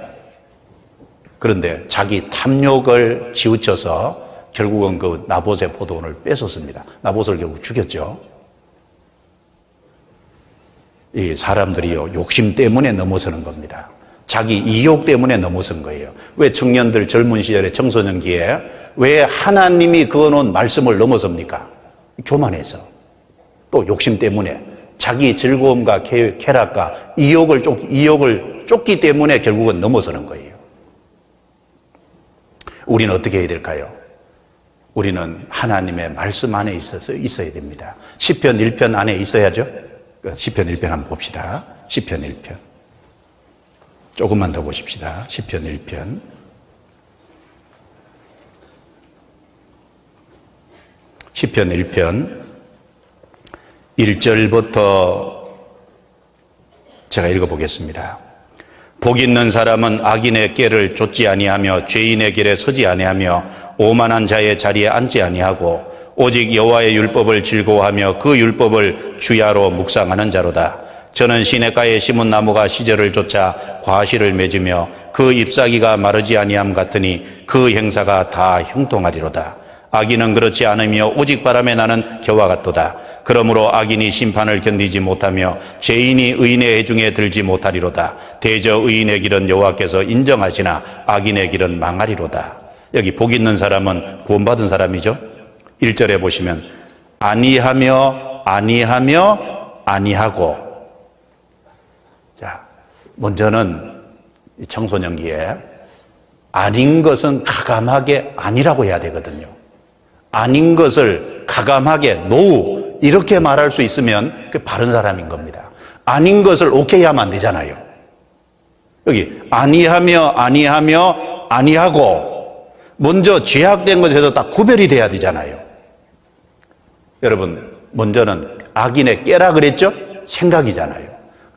그런데 자기 탐욕을 치우쳐서 결국은 그 나봇의 포도원을 뺏었습니다. 나봇을 결국 죽였죠. 이 사람들이요, 욕심 때문에 넘어서는 겁니다. 자기 이욕 때문에 넘어선 거예요. 왜 청년들 젊은 시절에 청소년기에 왜 하나님이 그어놓은 말씀을 넘어섭니까? 교만해서. 또 욕심 때문에. 자기 즐거움과 쾌락과 이욕을 쫓기 때문에 결국은 넘어서는 거예요. 우리는 어떻게 해야 될까요? 우리는 하나님의 말씀 안에 있어야 됩니다. 시편 1편 안에 있어야죠. 시편 1편 한번 봅시다. 시편 1편. 조금만 더 보십시다. 시편 1편. 시편 1편 1절부터 제가 읽어보겠습니다. 복 있는 사람은 악인의 꾀를 좇지 아니하며 죄인의 길에 서지 아니하며 오만한 자의 자리에 앉지 아니하고 오직 여호와의 율법을 즐거워하며 그 율법을 주야로 묵상하는 자로다. 저는 시냇가에 심은 나무가 시절을 쫓아 과실을 맺으며 그 잎사귀가 마르지 아니함 같으니 그 행사가 다 형통하리로다. 악인은 그렇지 않으며 오직 바람에 나는 겨와 같도다. 그러므로 악인이 심판을 견디지 못하며 죄인이 의인의 해중에 들지 못하리로다. 대저 의인의 길은 여호와께서 인정하시나 악인의 길은 망하리로다. 여기 복 있는 사람은 구원받은 사람이죠. 1절에 보시면 아니하며 아니하고. 자, 먼저는 청소년기에 아닌 것은 가감하게 아니라고 해야 되거든요. 아닌 것을 가감하게 노 이렇게 말할 수 있으면 그 바른 사람인 겁니다. 아닌 것을 오케이 하면 안 되잖아요. 여기 아니하며 아니하고 먼저 죄악된 것에서 딱 구별이 돼야 되잖아요. 여러분, 먼저는 악인의 꾀라 그랬죠? 생각이잖아요.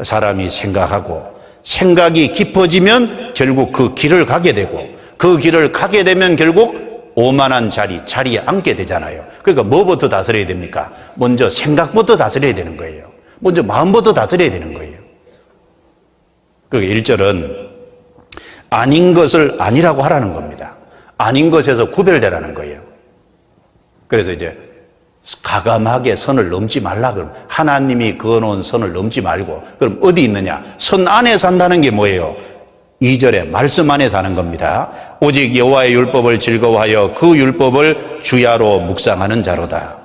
사람이 생각하고 생각이 깊어지면 결국 그 길을 가게 되고 그 길을 가게 되면 결국 오만한 자리에 앉게 되잖아요. 그러니까 뭐부터 다스려야 됩니까? 먼저 생각부터 다스려야 되는 거예요. 먼저 마음부터 다스려야 되는 거예요. 그러니까 1절은 아닌 것을 아니라고 하라는 겁니다. 아닌 것에서 구별되라는 거예요. 그래서 이제 가감하게 선을 넘지 말라 그럼 하나님이 그어놓은 선을 넘지 말고 그럼 어디 있느냐? 선 안에 산다는 게 뭐예요? 2절에 말씀 안에 사는 겁니다. 오직 여호와의 율법을 즐거워하여 그 율법을 주야로 묵상하는 자로다.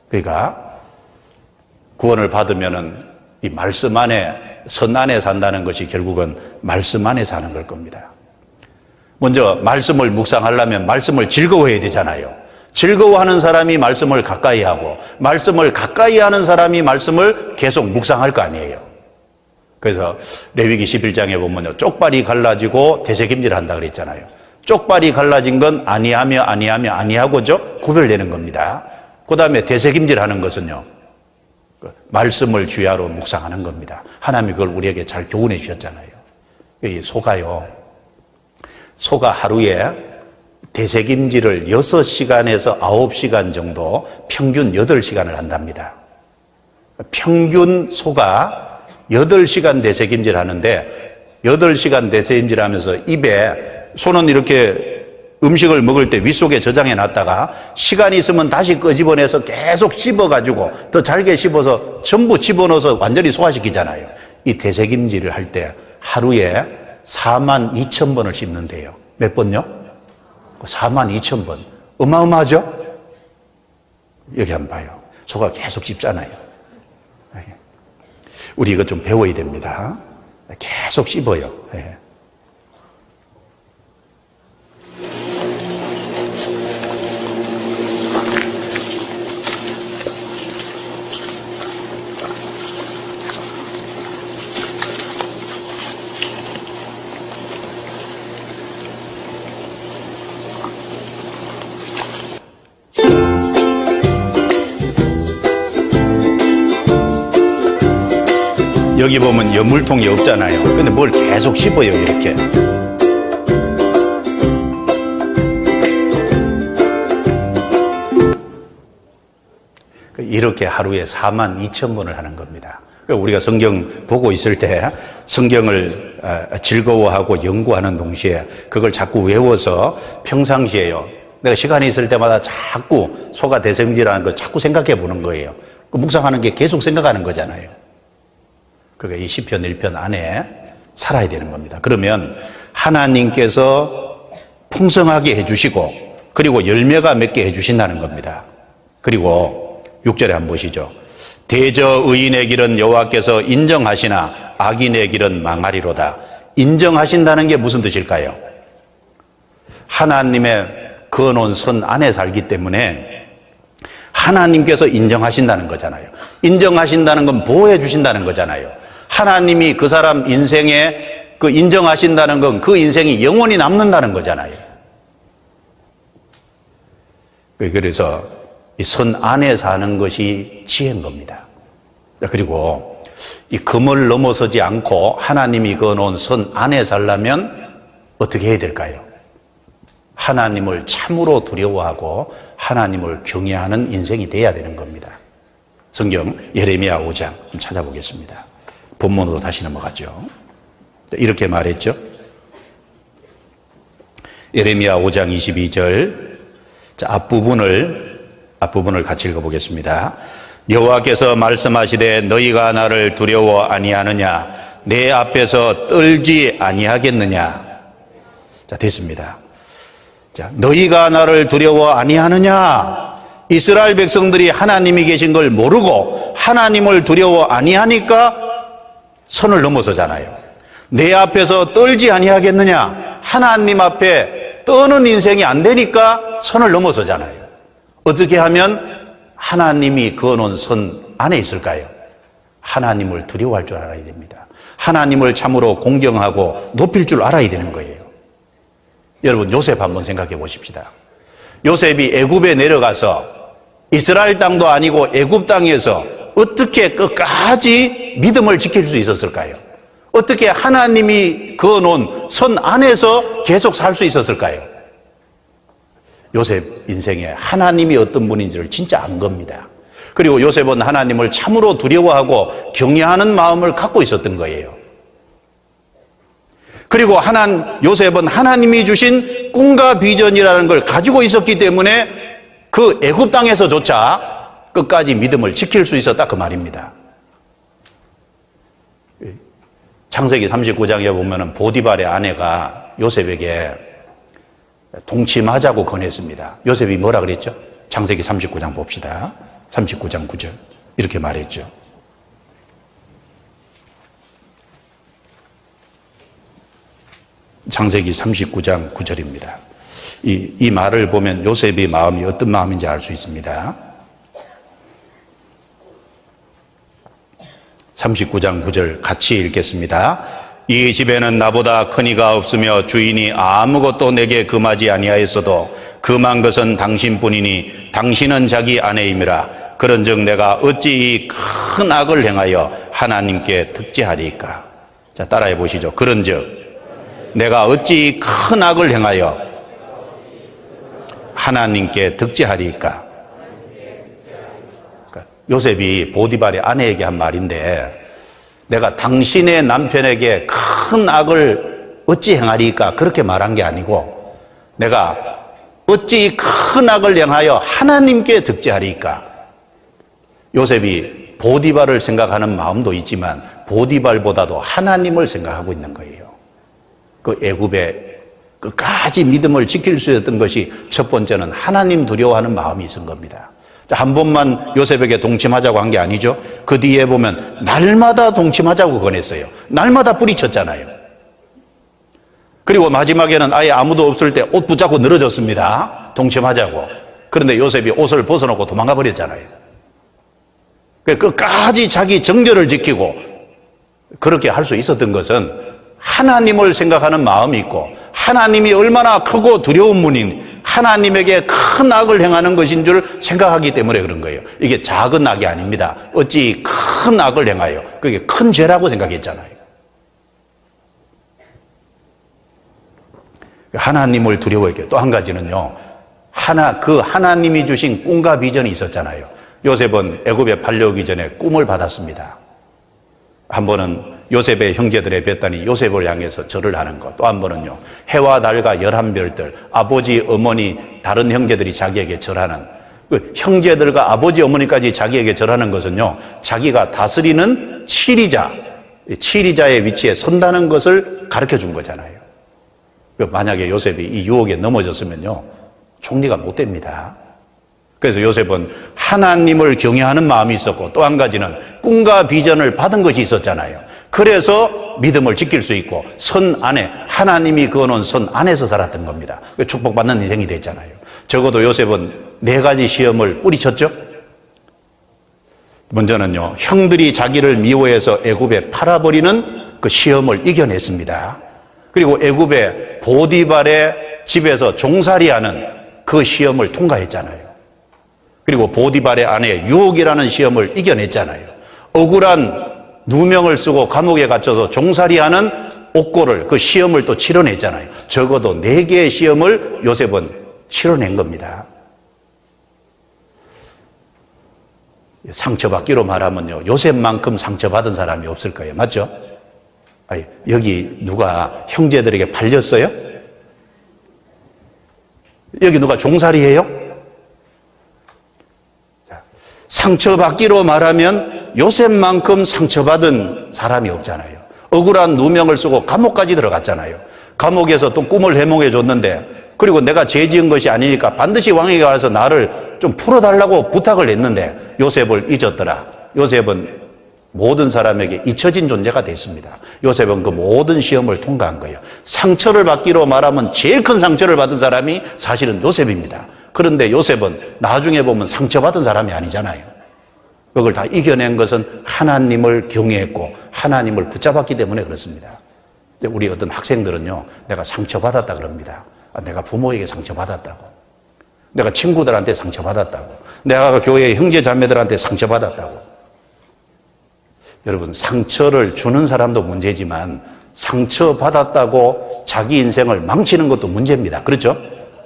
그러니까 구원을 받으면은 이 말씀 안에 선 안에 산다는 것이 결국은 말씀 안에 사는 걸 겁니다. 먼저 말씀을 묵상하려면 말씀을 즐거워해야 되잖아요. 즐거워하는 사람이 말씀을 가까이 하고 말씀을 가까이 하는 사람이 말씀을 계속 묵상할 거 아니에요. 그래서 레위기 11장에 보면요, 쪽발이 갈라지고 되새김질 한다 그랬잖아요. 쪽발이 갈라진 건 아니하고죠, 구별되는 겁니다. 그 다음에 되새김질 하는 것은요, 말씀을 주야로 묵상하는 겁니다. 하나님이 그걸 우리에게 잘 교훈해 주셨잖아요. 이 소가 하루에 되새김질을 6시간에서 9시간 정도 평균 8시간을 한답니다. 평균 소가 8시간 되새김질 하는데 8시간 되새김질 하면서 입에 소는 이렇게 음식을 먹을 때 윗속에 저장해 놨다가 시간이 있으면 다시 끄집어내서 계속 씹어가지고 더 잘게 씹어서 전부 집어넣어서 완전히 소화시키잖아요. 이 되새김질을 할 때 하루에 42,000번을 씹는데요. 몇 번요? 42,000번. 어마어마하죠? 여기 한번 봐요. 소가 계속 씹잖아요. 우리 이거 좀 배워야 됩니다. 계속 씹어요. 네. 여기 보면 연물통이 없잖아요. 근데 뭘 계속 씹어요, 이렇게. 이렇게 하루에 42,000번을 하는 겁니다. 우리가 성경 보고 있을 때 성경을 즐거워하고 연구하는 동시에 그걸 자꾸 외워서 평상시에요. 내가 시간이 있을 때마다 자꾸 소가 되새김질하는 걸 자꾸 생각해 보는 거예요. 묵상하는 게 계속 생각하는 거잖아요. 그러니까 이 시편 1편 안에 살아야 되는 겁니다. 그러면 하나님께서 풍성하게 해주시고 그리고 열매가 맺게 해주신다는 겁니다. 그리고 6절에 한번 보시죠. 대저 의인의 길은 여호와께서 인정하시나 악인의 길은 망하리로다. 인정하신다는 게 무슨 뜻일까요? 하나님의 그어놓은 선 안에 살기 때문에 하나님께서 인정하신다는 거잖아요. 인정하신다는 건 보호해 주신다는 거잖아요. 하나님이 그 사람 인생에 그 인정하신다는 건 그 인생이 영원히 남는다는 거잖아요. 그래서 이 선 안에 사는 것이 지혜인 겁니다. 그리고 이 금을 넘어서지 않고 하나님이 그어놓은 선 안에 살려면 어떻게 해야 될까요? 하나님을 참으로 두려워하고 하나님을 경외하는 인생이 돼야 되는 겁니다. 성경 예레미야 5장 한번 찾아보겠습니다. 본문으로 다시 넘어가죠. 이렇게 말했죠. 예레미야 5장 22절 앞부분을 같이 읽어보겠습니다. 여호와께서 말씀하시되 너희가 나를 두려워 아니하느냐 내 앞에서 떨지 아니하겠느냐. 자, 됐습니다. 자, 너희가 나를 두려워 아니하느냐. 이스라엘 백성들이 하나님이 계신 걸 모르고 하나님을 두려워 아니하니까 선을 넘어서잖아요. 내 앞에서 떨지 아니하겠느냐. 하나님 앞에 떠는 인생이 안 되니까 선을 넘어서잖아요. 어떻게 하면 하나님이 그어놓은 선 안에 있을까요? 하나님을 두려워할 줄 알아야 됩니다. 하나님을 참으로 공경하고 높일 줄 알아야 되는 거예요. 여러분 요셉 한번 생각해 보십시다. 요셉이 애굽에 내려가서 이스라엘 땅도 아니고 애굽 땅에서 어떻게 끝까지 믿음을 지킬 수 있었을까요? 어떻게 하나님이 그어놓은 선 안에서 계속 살 수 있었을까요? 요셉 인생에 하나님이 어떤 분인지를 진짜 안 겁니다. 그리고 요셉은 하나님을 참으로 두려워하고 경외하는 마음을 갖고 있었던 거예요. 그리고 요셉은 하나님이 주신 꿈과 비전이라는 걸 가지고 있었기 때문에 그 애굽 땅에서조차 끝까지 믿음을 지킬 수 있었다 그 말입니다. 창세기 39장에 보면은 보디발의 아내가 요셉에게 동침하자고 권했습니다. 요셉이 뭐라 그랬죠? 창세기 39장 봅시다. 39장 9절 이렇게 말했죠. 창세기 39장 9절입니다. 이 말을 보면 요셉의 마음이 어떤 마음인지 알 수 있습니다. 39장 9절 같이 읽겠습니다. 이 집에는 나보다 큰 이가 없으며 주인이 아무것도 내게 금하지 아니하였어도 금한 것은 당신뿐이니 당신은 자기 아내임이라. 그런즉 내가 어찌 이 큰 악을 행하여 하나님께 득죄하리이까. 자, 따라해 보시죠. 그런즉 내가 어찌 이 큰 악을 행하여 하나님께 득죄하리이까. 그러니까 요셉이 보디발의 아내에게 한 말인데 내가 당신의 남편에게 큰 악을 어찌 행하리이까 그렇게 말한 게 아니고 내가 어찌 큰 악을 행하여 하나님께 득죄하리이까. 요셉이 보디발을 생각하는 마음도 있지만 보디발보다도 하나님을 생각하고 있는 거예요. 그 애굽에 끝까지 믿음을 지킬 수 있었던 것이 첫 번째는 하나님 두려워하는 마음이 있은 겁니다. 한 번만 요셉에게 동침하자고 한 게 아니죠. 그 뒤에 보면 날마다 동침하자고 권했어요. 날마다 뿌리쳤잖아요. 그리고 마지막에는 아예 아무도 없을 때 옷 붙잡고 늘어졌습니다. 동침하자고. 그런데 요셉이 옷을 벗어놓고 도망가 버렸잖아요. 끝까지 자기 정절을 지키고 그렇게 할 수 있었던 것은 하나님을 생각하는 마음이 있고 하나님이 얼마나 크고 두려운 분인 하나님에게 큰 악을 행하는 것인 줄 생각하기 때문에 그런 거예요. 이게 작은 악이 아닙니다. 어찌 큰 악을 행하여 그게 큰 죄라고 생각했잖아요. 하나님을 두려워했게. 또 한 가지는요. 하나님이 주신 꿈과 비전이 있었잖아요. 요셉은 애굽에 팔려오기 전에 꿈을 받았습니다. 한 번은 요셉의 형제들의 뱃단이 요셉을 향해서 절을 하는 것. 또 한 번은요. 해와 달과 11별들, 아버지, 어머니, 다른 형제들이 자기에게 절하는 그 형제들과 아버지, 어머니까지 자기에게 절하는 것은요. 자기가 다스리는 치리자, 치리자의 위치에 선다는 것을 가르쳐 준 거잖아요. 만약에 요셉이 이 유혹에 넘어졌으면요, 총리가 못 됩니다. 그래서 요셉은 하나님을 경외하는 마음이 있었고, 또 한 가지는 꿈과 비전을 받은 것이 있었잖아요. 그래서 믿음을 지킬 수 있고, 선 안에, 하나님이 그어놓은 선 안에서 살았던 겁니다. 축복받는 인생이 됐잖아요. 적어도 요셉은 4가지 시험을 뿌리쳤죠. 먼저는요, 형들이 자기를 미워해서 애굽에 팔아버리는 그 시험을 이겨냈습니다. 그리고 애굽의 보디발의 집에서 종살이하는 그 시험을 통과했잖아요. 그리고 보디발의 아내 유혹이라는 시험을 이겨냈잖아요. 억울한 누명을 쓰고 감옥에 갇혀서 종살이하는 옥고를, 그 시험을 또 치러냈잖아요. 적어도 4개의 시험을 요셉은 치러낸 겁니다. 상처받기로 말하면요, 요셉만큼 상처받은 사람이 없을 거예요. 맞죠? 아니, 여기 누가 형제들에게 발렸어요? 여기 누가 종살이해요? 상처받기로 말하면 요셉만큼 상처받은 사람이 없잖아요. 억울한 누명을 쓰고 감옥까지 들어갔잖아요. 감옥에서 또 꿈을 해몽해 줬는데, 그리고 내가 죄 지은 것이 아니니까 반드시 왕에게 가서 나를 좀 풀어달라고 부탁을 했는데 요셉을 잊었더라. 요셉은 모든 사람에게 잊혀진 존재가 됐습니다. 요셉은 그 모든 시험을 통과한 거예요. 상처를 받기로 말하면 제일 큰 상처를 받은 사람이 사실은 요셉입니다. 그런데 요셉은 나중에 보면 상처받은 사람이 아니잖아요. 그걸 다 이겨낸 것은 하나님을 경외했고 하나님을 붙잡았기 때문에 그렇습니다. 우리 어떤 학생들은요, 내가 상처받았다 그럽니다. 내가 부모에게 상처받았다고, 내가 친구들한테 상처받았다고, 내가 교회의 형제 자매들한테 상처받았다고. 여러분, 상처를 주는 사람도 문제지만 상처받았다고 자기 인생을 망치는 것도 문제입니다. 그렇죠?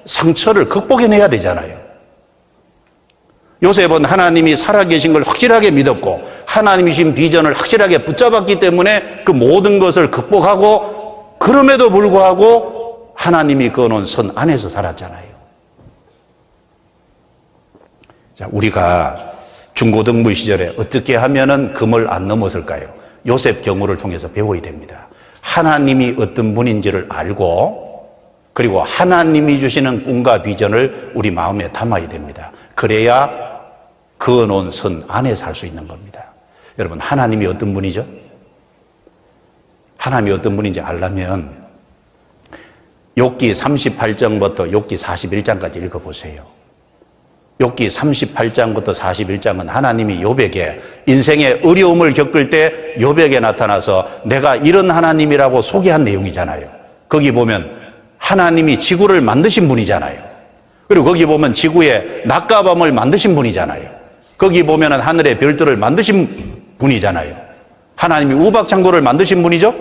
상처를 극복해내야 되잖아요. 요셉은 하나님이 살아계신 걸 확실하게 믿었고 하나님이신 비전을 확실하게 붙잡았기 때문에 그 모든 것을 극복하고, 그럼에도 불구하고 하나님이 그어놓은 선 안에서 살았잖아요. 자, 우리가 중고등부 시절에 어떻게 하면은 금을 안 넘었을까요? 요셉 경우를 통해서 배워야 됩니다. 하나님이 어떤 분인지를 알고, 그리고 하나님이 주시는 꿈과 비전을 우리 마음에 담아야 됩니다. 그래야 그어놓은 선 안에 살 수 있는 겁니다. 여러분, 하나님이 어떤 분이죠? 하나님이 어떤 분인지 알려면 욥기 38장부터 욥기 41장까지 읽어보세요. 욥기 38장부터 41장은 하나님이 욥에게 인생의 어려움을 겪을 때 욥에게 나타나서 내가 이런 하나님이라고 소개한 내용이잖아요. 거기 보면 하나님이 지구를 만드신 분이잖아요. 그리고 거기 보면 지구에 낮과 밤을 만드신 분이잖아요. 거기 보면 하늘의 별들을 만드신 분이잖아요. 하나님이 우박창고를 만드신 분이죠.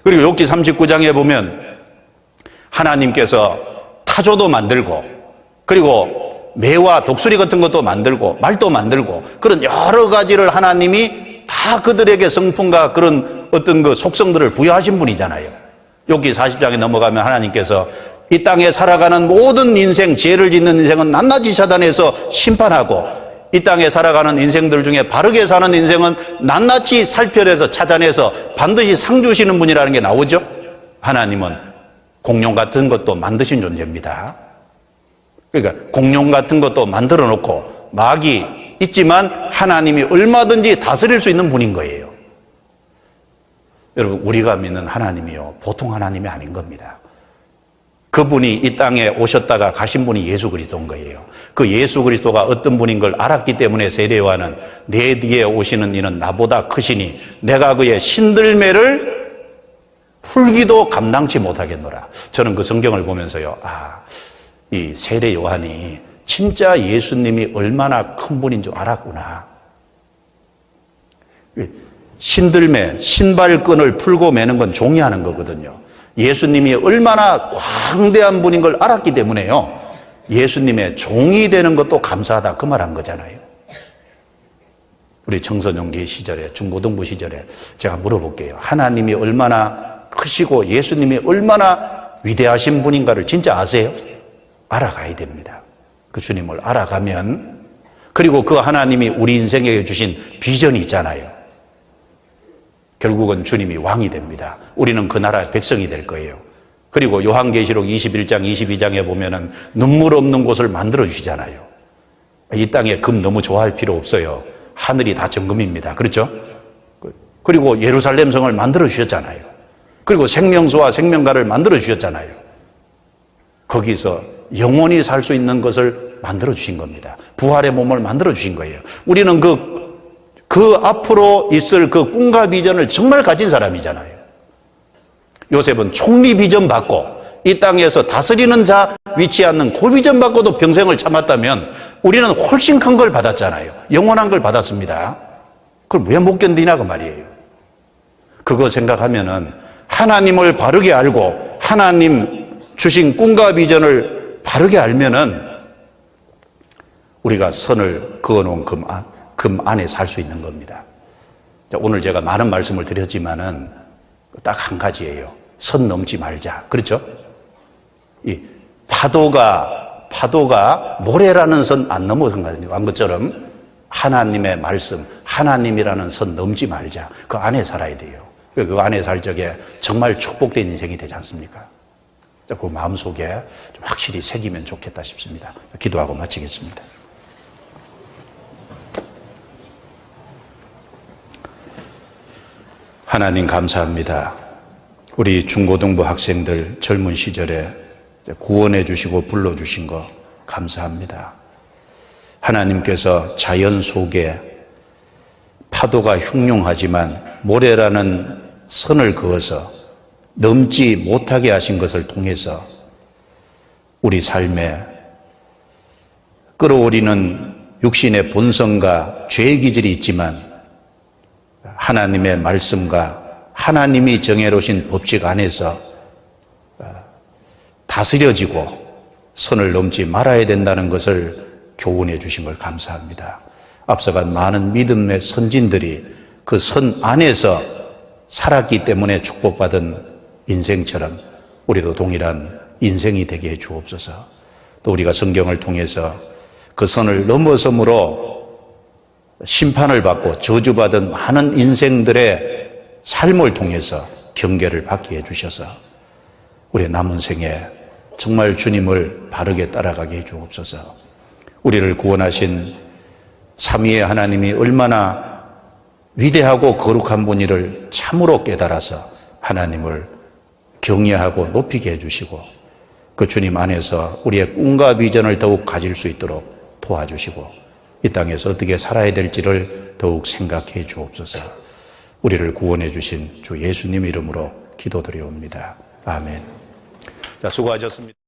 그리고 욥기 39장에 보면 하나님께서 타조도 만들고, 그리고 매와 독수리 같은 것도 만들고 말도 만들고, 그런 여러 가지를 하나님이 다 그들에게 성품과 그런 어떤 그 속성들을 부여하신 분이잖아요. 욥기 40장에 넘어가면 하나님께서 이 땅에 살아가는 모든 인생, 죄를 짓는 인생은 낱낱이 차단해서 심판하고, 이 땅에 살아가는 인생들 중에 바르게 사는 인생은 낱낱이 살펴내서 찾아내서 반드시 상 주시는 분이라는 게 나오죠. 하나님은 공룡 같은 것도 만드신 존재입니다. 그러니까 공룡 같은 것도 만들어 놓고 막이 있지만 하나님이 얼마든지 다스릴 수 있는 분인 거예요. 여러분, 우리가 믿는 하나님이요, 보통 하나님이 아닌 겁니다. 그분이 이 땅에 오셨다가 가신 분이 예수 그리스도인 거예요. 그 예수 그리스도가 어떤 분인 걸 알았기 때문에 세례 요한은 내 뒤에 오시는 이는 나보다 크시니 내가 그의 신들매를 풀기도 감당치 못하겠노라. 저는 그 성경을 보면서요, 이 세례 요한이 진짜 예수님이 얼마나 큰 분인 줄 알았구나. 신들매, 신발끈을 풀고 매는 건 종이 하는 거거든요. 예수님이 얼마나 광대한 분인 걸 알았기 때문에요, 예수님의 종이 되는 것도 감사하다, 그 말한 거잖아요. 우리 청소년기 시절에, 중고등부 시절에 제가 물어볼게요. 하나님이 얼마나 크시고 예수님이 얼마나 위대하신 분인가를 진짜 아세요? 알아가야 됩니다. 그 주님을 알아가면, 그리고 그 하나님이 우리 인생에게 주신 비전이 있잖아요. 결국은 주님이 왕이 됩니다. 우리는 그 나라의 백성이 될 거예요. 그리고 요한계시록 21장, 22장에 보면은 눈물 없는 곳을 만들어 주시잖아요. 이 땅에 금 너무 좋아할 필요 없어요. 하늘이 다 정금입니다. 그렇죠? 그리고 예루살렘 성을 만들어 주셨잖아요. 그리고 생명수와 생명가를 만들어 주셨잖아요. 거기서 영원히 살 수 있는 것을 만들어 주신 겁니다. 부활의 몸을 만들어 주신 거예요. 우리는 그 앞으로 있을 그 꿈과 비전을 정말 가진 사람이잖아요. 요셉은 총리 비전 받고 이 땅에서 다스리는 자 위치 않는 그 비전 받고도 평생을 참았다면 우리는 훨씬 큰 걸 받았잖아요. 영원한 걸 받았습니다. 그걸 왜 못 견디냐 그 말이에요. 그거 생각하면은 하나님을 바르게 알고 하나님 주신 꿈과 비전을 바르게 알면은 우리가 선을 그어놓은 금 안에 살 수 있는 겁니다. 오늘 제가 많은 말씀을 드렸지만은 딱 한 가지예요. 선 넘지 말자. 그렇죠? 이 파도가 모래라는 선 안 넘어선 것처럼 하나님의 말씀, 하나님이라는 선 넘지 말자. 그 안에 살아야 돼요. 그 안에 살 적에 정말 축복된 인생이 되지 않습니까? 그 마음속에 좀 확실히 새기면 좋겠다 싶습니다. 기도하고 마치겠습니다. 하나님 감사합니다. 우리 중고등부 학생들 젊은 시절에 구원해 주시고 불러주신 거 감사합니다. 하나님께서 자연 속에 파도가 흉흉하지만 모래라는 선을 그어서 넘지 못하게 하신 것을 통해서 우리 삶에 끌어오리는 육신의 본성과 죄의 기질이 있지만 하나님의 말씀과 하나님이 정해놓으신 법칙 안에서 다스려지고 선을 넘지 말아야 된다는 것을 교훈해 주신 걸 감사합니다. 앞서간 많은 믿음의 선진들이 그 선 안에서 살았기 때문에 축복받은 인생처럼 우리도 동일한 인생이 되게 해 주옵소서. 또 우리가 성경을 통해서 그 선을 넘어섬으로 심판을 받고 저주받은 많은 인생들의 삶을 통해서 경계를 받게 해주셔서 우리의 남은 생에 정말 주님을 바르게 따라가게 해주옵소서. 우리를 구원하신 삼위의 하나님이 얼마나 위대하고 거룩한 분이를 참으로 깨달아서 하나님을 경외하고 높이게 해주시고 그 주님 안에서 우리의 꿈과 비전을 더욱 가질 수 있도록 도와주시고 이 땅에서 어떻게 살아야 될지를 더욱 생각해 주옵소서. 우리를 구원해 주신 주 예수님 이름으로 기도드리옵니다. 아멘. 자, 수고하셨습니다.